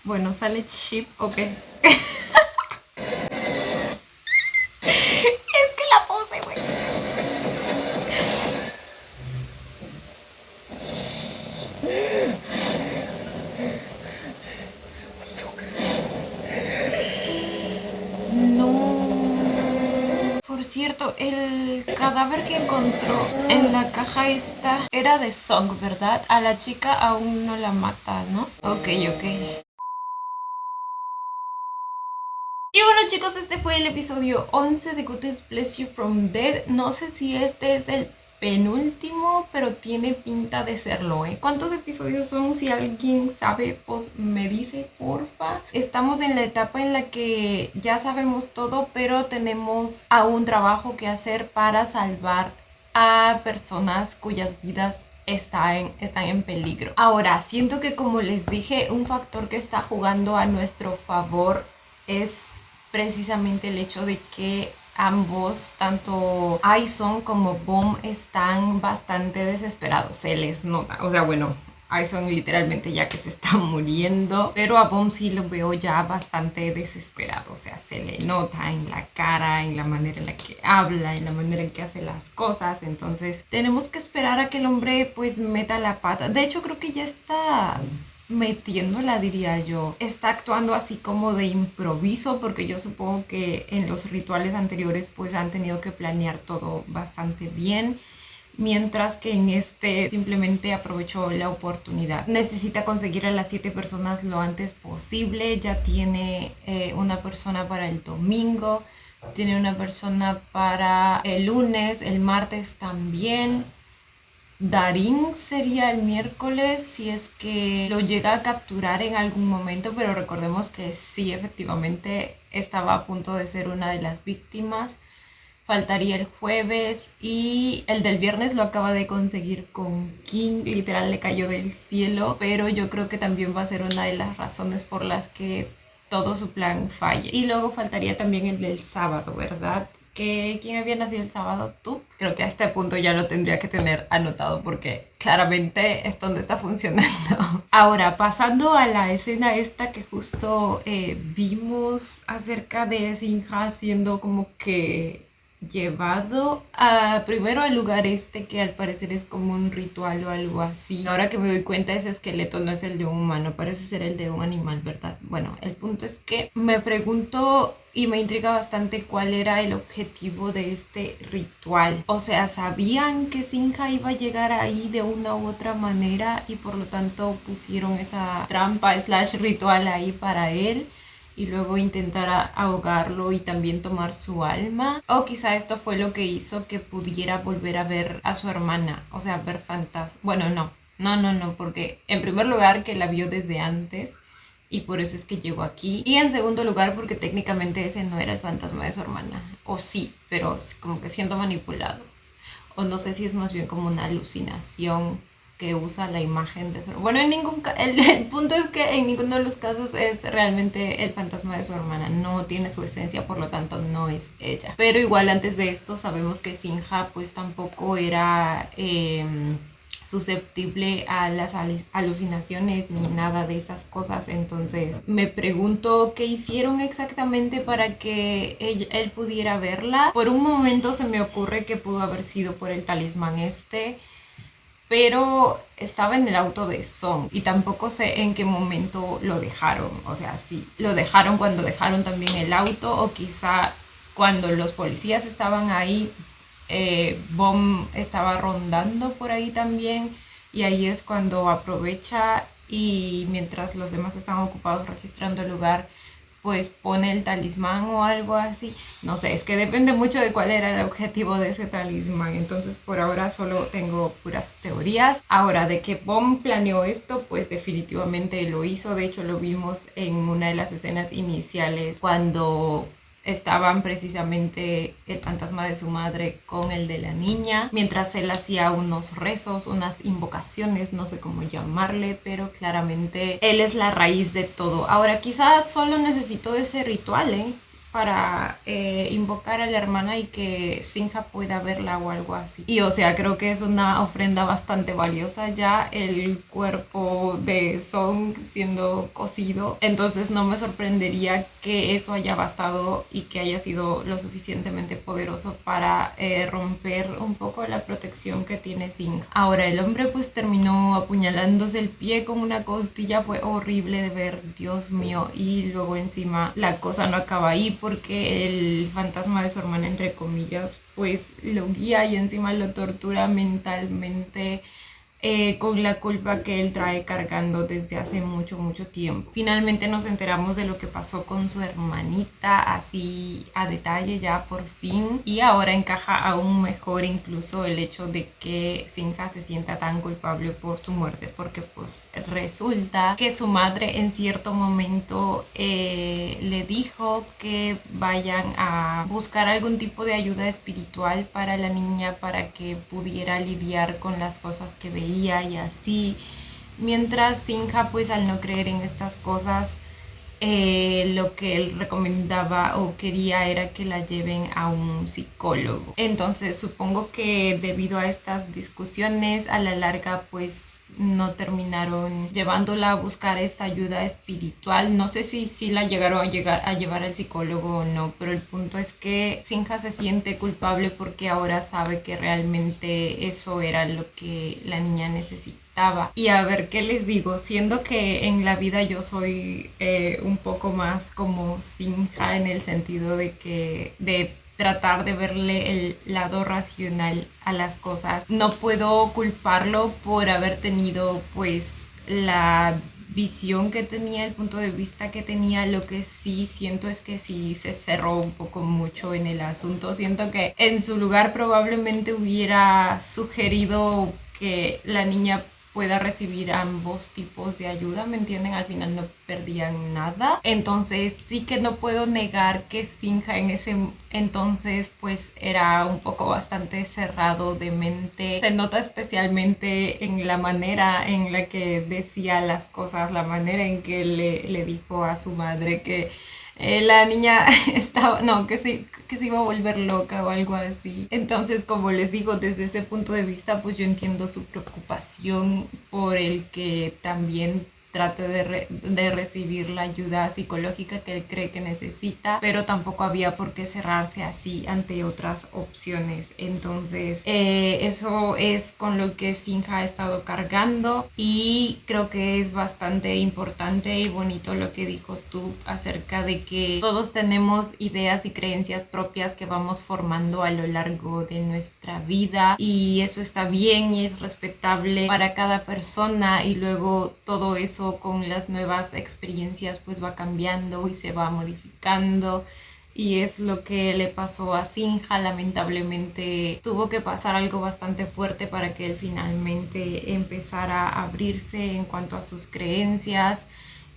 Bueno, sale Chip, ok. Es que la pose, güey. No. Por cierto, el cadáver que encontró en la caja esta era de Song, ¿verdad? A la chica aún no la mata, ¿no? Ok. Y bueno, chicos, este fue el episodio 11 de God Bless You From Dead. No sé si este es el penúltimo, pero tiene pinta de serlo, ¿eh? ¿Cuántos episodios son? Si alguien sabe, pues me dice, porfa. Estamos en la etapa en la que ya sabemos todo, pero tenemos aún trabajo que hacer para salvar a personas cuyas vidas están en peligro. Ahora, siento que, como les dije, un factor que está jugando a nuestro favor es precisamente el hecho de que ambos, tanto Aison como Boom, están bastante desesperados, se les nota. O sea, bueno, Aison literalmente ya que se está muriendo, pero a Boom sí lo veo ya bastante desesperado. O sea, se le nota en la cara, en la manera en la que habla, en la manera en que hace las cosas. Entonces tenemos que esperar a que el hombre pues meta la pata. De hecho, creo que ya está metiéndola, diría yo. Está actuando así como de improviso, porque yo supongo que en los rituales anteriores pues han tenido que planear todo bastante bien, mientras que en este simplemente aprovechó la oportunidad. Necesita conseguir a las 7 personas lo antes posible. Ya tiene una persona para el domingo, tiene una persona para el lunes, el martes también. Darín sería el miércoles si es que lo llega a capturar en algún momento, pero recordemos que sí, efectivamente estaba a punto de ser una de las víctimas. Faltaría el jueves y el del viernes lo acaba de conseguir con King, literal le cayó del cielo, pero yo creo que también va a ser una de las razones por las que todo su plan falle. Y luego faltaría también el del sábado, ¿verdad? ¿Quién había nacido el sábado? ¿Tú? Creo que a este punto ya lo tendría que tener anotado porque claramente esto no está funcionando. Ahora, pasando a la escena esta que justo vimos acerca de Sinha siendo como que llevado primero al lugar este que al parecer es como un ritual o algo así. Ahora que me doy cuenta, ese esqueleto no es el de un humano, parece ser el de un animal, ¿verdad? Bueno, el punto es que me pregunto y me intriga bastante cuál era el objetivo de este ritual. O sea, ¿sabían que Sinha iba a llegar ahí de una u otra manera y por lo tanto pusieron esa trampa / ritual ahí para él? Y luego intentar ahogarlo y también tomar su alma. O quizá esto fue lo que hizo que pudiera volver a ver a su hermana, o sea, ver fantasmas. Bueno, no, porque en primer lugar que la vio desde antes y por eso es que llegó aquí. Y en segundo lugar porque técnicamente ese no era el fantasma de su hermana. O sí, pero como que siendo manipulado. O no sé si es más bien como una alucinación que usa la imagen de su... Bueno, el punto es que en ninguno de los casos es realmente el fantasma de su hermana. No tiene su esencia, por lo tanto no es ella. Pero igual antes de esto sabemos que Sinha pues tampoco era susceptible a las alucinaciones ni nada de esas cosas. Entonces me pregunto qué hicieron exactamente para que él pudiera verla. Por un momento se me ocurre que pudo haber sido por el talismán este. pero estaba en el auto de Song y tampoco sé en qué momento lo dejaron. O sea, si lo dejaron cuando dejaron también el auto o quizá cuando los policías estaban ahí, Bom estaba rondando por ahí también y ahí es cuando aprovecha y mientras los demás están ocupados registrando el lugar, pues pone el talismán o algo así. No sé, es que depende mucho de cuál era el objetivo de ese talismán. Entonces por ahora solo tengo puras teorías. Ahora, de que Bom planeó esto, pues definitivamente lo hizo. De hecho lo vimos en una de las escenas iniciales cuando estaban precisamente el fantasma de su madre con el de la niña, mientras él hacía unos rezos, unas invocaciones, no sé cómo llamarle, pero claramente él es la raíz de todo. Ahora, quizás solo necesito de ese ritual, para invocar a la hermana y que Sinja pueda verla o algo así. Y o sea, creo que es una ofrenda bastante valiosa ya el cuerpo de Song siendo cocido. Entonces no me sorprendería que eso haya bastado y que haya sido lo suficientemente poderoso para romper un poco la protección que tiene Sinja. Ahora, el hombre pues terminó apuñalándose el pie con una costilla, fue horrible de ver, Dios mío, y luego encima la cosa no acaba ahí porque el fantasma de su hermana, entre comillas, pues lo guía y encima lo tortura mentalmente, con la culpa que él trae cargando desde hace mucho tiempo. Finalmente nos enteramos de lo que pasó con su hermanita, así a detalle ya por fin, y ahora encaja aún mejor incluso el hecho de que Sinja se sienta tan culpable por su muerte, porque pues resulta que su madre en cierto momento le dijo que vayan a buscar algún tipo de ayuda espiritual para la niña para que pudiera lidiar con las cosas que veía y así, mientras Sinja pues al no creer en estas cosas, lo que él recomendaba o quería era que la lleven a un psicólogo. Entonces supongo que debido a estas discusiones a la larga pues no terminaron llevándola a buscar esta ayuda espiritual. No sé si la llegaron a llevar al psicólogo o no, pero el punto es que Sinja se siente culpable porque ahora sabe que realmente eso era lo que la niña necesitaba. Y a ver, ¿qué les digo? Siendo que en la vida yo soy un poco más como Sinja en el sentido de tratar de verle el lado racional a las cosas. No puedo culparlo por haber tenido pues la visión que tenía, el punto de vista que tenía. Lo que sí siento es que sí se cerró un poco mucho en el asunto. Siento que en su lugar probablemente hubiera sugerido que la niña pueda recibir ambos tipos de ayuda, ¿me entienden? Al final no perdían nada. Entonces sí que no puedo negar que Sinja en ese entonces pues era un poco bastante cerrado de mente. Se nota especialmente en la manera en la que decía las cosas, la manera en que le dijo a su madre que la niña estaba, no, que se iba a volver loca o algo así. Entonces, como les digo, desde ese punto de vista, pues yo entiendo su preocupación por el que también trate de recibir la ayuda psicológica que él cree que necesita, pero tampoco había por qué cerrarse así ante otras opciones. Entonces eso es con lo que Sinja ha estado cargando, y creo que es bastante importante y bonito lo que dijo tú acerca de que todos tenemos ideas y creencias propias que vamos formando a lo largo de nuestra vida, y eso está bien y es respetable para cada persona, y luego todo eso con las nuevas experiencias pues va cambiando y se va modificando, y es lo que le pasó a Sinja. Lamentablemente tuvo que pasar algo bastante fuerte para que él finalmente empezara a abrirse en cuanto a sus creencias.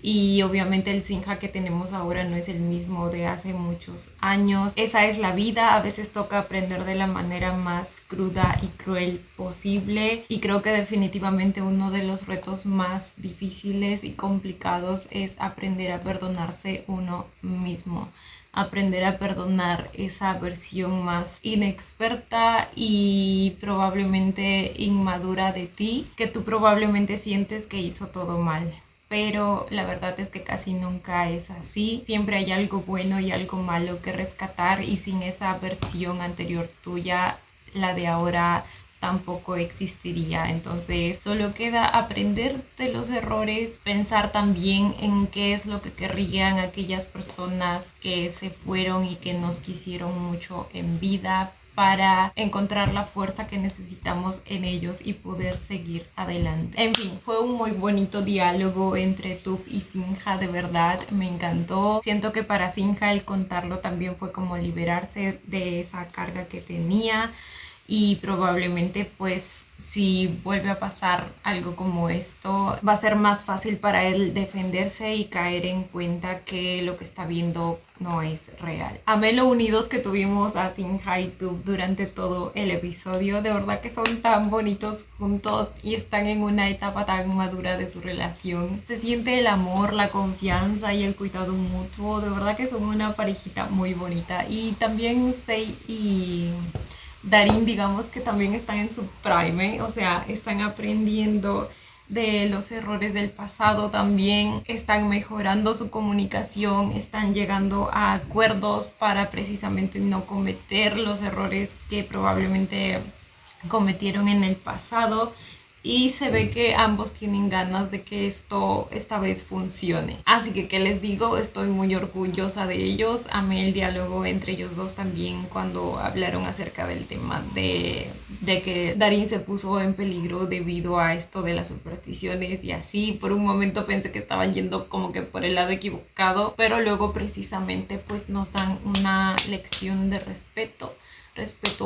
Y obviamente el Sinja que tenemos ahora no es el mismo de hace muchos años. Esa es la vida, a veces toca aprender de la manera más cruda y cruel posible. Y creo que definitivamente uno de los retos más difíciles y complicados es aprender a perdonarse uno mismo. Aprender a perdonar esa versión más inexperta y probablemente inmadura de ti, que tú probablemente sientes que hizo todo mal. Pero la verdad es que casi nunca es así. Siempre hay algo bueno y algo malo que rescatar, y sin esa versión anterior tuya, la de ahora tampoco existiría. Entonces solo queda aprender de los errores, pensar también en qué es lo que querrían aquellas personas que se fueron y que nos quisieron mucho en vida, para encontrar la fuerza que necesitamos en ellos y poder seguir adelante. En fin, fue un muy bonito diálogo entre Toph y Sinha, de verdad, me encantó. Siento que para Sinha el contarlo también fue como liberarse de esa carga que tenía, y probablemente pues si vuelve a pasar algo como esto, va a ser más fácil para él defenderse y caer en cuenta que lo que está viendo no es real. Amé lo unidos que tuvimos a Sinha y Toph durante todo el episodio. De verdad que son tan bonitos juntos y están en una etapa tan madura de su relación. Se siente el amor, la confianza y el cuidado mutuo. De verdad que son una parejita muy bonita. Y también Sei y Darin, digamos que también están en su prime, o sea, están aprendiendo de los errores del pasado, también están mejorando su comunicación, están llegando a acuerdos para precisamente no cometer los errores que probablemente cometieron en el pasado. Y se ve que ambos tienen ganas de que esto esta vez funcione. Así que, ¿qué les digo? Estoy muy orgullosa de ellos. Amé el diálogo entre ellos dos también cuando hablaron acerca del tema de que Darin se puso en peligro debido a esto de las supersticiones y así. Por un momento pensé que estaban yendo como que por el lado equivocado, pero luego precisamente pues nos dan una lección de respeto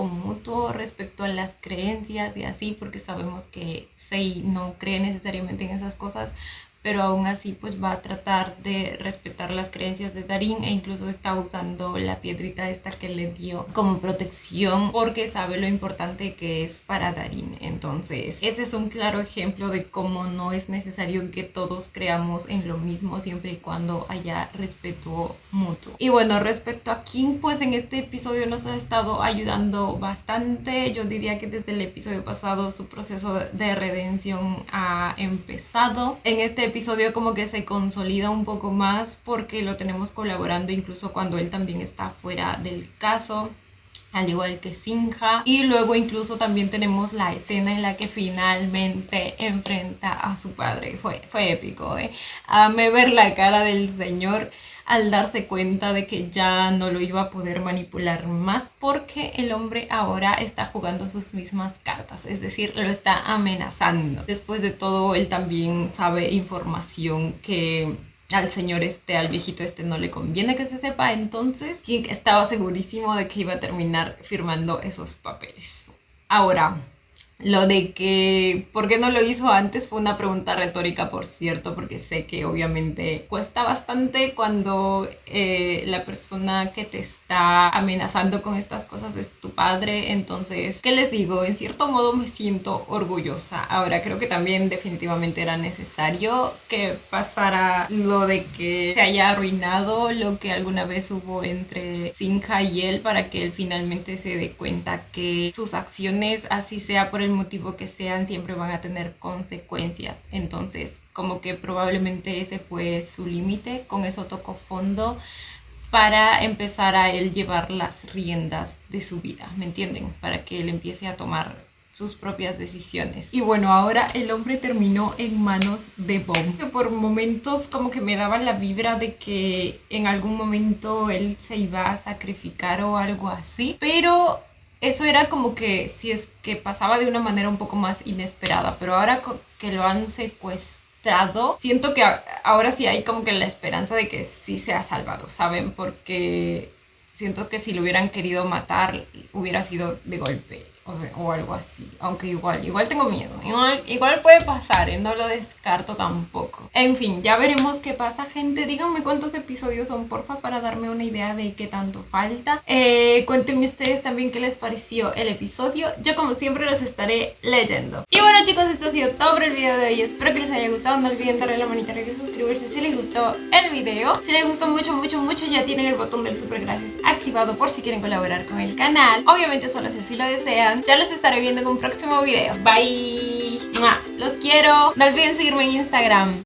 mutuo respecto a las creencias y así, porque sabemos que Sei no cree necesariamente en esas cosas, pero aún así pues va a tratar de respetar las creencias de Darin, e incluso está usando la piedrita esta que le dio como protección porque sabe lo importante que es para Darin. Entonces ese es un claro ejemplo de cómo no es necesario que todos creamos en lo mismo siempre y cuando haya respeto mutuo. Y bueno, respecto a King, pues en este episodio nos ha estado ayudando bastante. Yo diría que desde el episodio pasado su proceso de redención ha empezado. En este episodio como que se consolida un poco más porque lo tenemos colaborando incluso cuando él también está fuera del caso, al igual que Sinha. Y luego incluso también tenemos la escena en la que finalmente enfrenta a su padre. Fue épico, Amé ver la cara del señor al darse cuenta de que ya no lo iba a poder manipular más, porque el hombre ahora está jugando sus mismas cartas, es decir, lo está amenazando. Después de todo, él también sabe información que al señor al viejito no le conviene que se sepa. Entonces King estaba segurísimo de que iba a terminar firmando esos papeles. Ahora, lo de que ¿por qué no lo hizo antes? Fue una pregunta retórica, por cierto, porque sé que obviamente cuesta bastante cuando la persona que te está amenazando con estas cosas es tu padre. Entonces, ¿qué les digo? En cierto modo me siento orgullosa. Ahora, creo que también definitivamente era necesario que pasara lo de que se haya arruinado lo que alguna vez hubo entre Sinha y él, para que él finalmente se dé cuenta que sus acciones, así sea por el motivo que sean, siempre van a tener consecuencias. Entonces, como que probablemente ese fue su límite. Con eso tocó fondo para empezar a él llevar las riendas de su vida, ¿me entienden? Para que él empiece a tomar sus propias decisiones. Y bueno, ahora el hombre terminó en manos de Bob, que por momentos como que me daba la vibra de que en algún momento él se iba a sacrificar o algo así, pero eso era como que si es que pasaba de una manera un poco más inesperada. Pero ahora que lo han secuestrado, siento que ahora sí hay como que la esperanza de que sí se ha salvado, ¿saben? Porque siento que si lo hubieran querido matar, hubiera sido de golpe, o algo así. Aunque igual tengo miedo. Igual puede pasar, no lo descarto tampoco. En fin, ya veremos qué pasa, gente. Díganme cuántos episodios son, porfa, para darme una idea de qué tanto falta. Cuéntenme ustedes también qué les pareció el episodio. Yo, como siempre, los estaré leyendo. Y bueno, chicos, esto ha sido todo por el video de hoy. Espero que les haya gustado. No olviden darle la manita arriba y suscribirse si les gustó el video. Si les gustó mucho, ya tienen el botón del super gracias activado por si quieren colaborar con el canal. Obviamente solo si así lo desean. Ya los estaré viendo en un próximo video. Bye. Los quiero. No olviden seguirme en Instagram.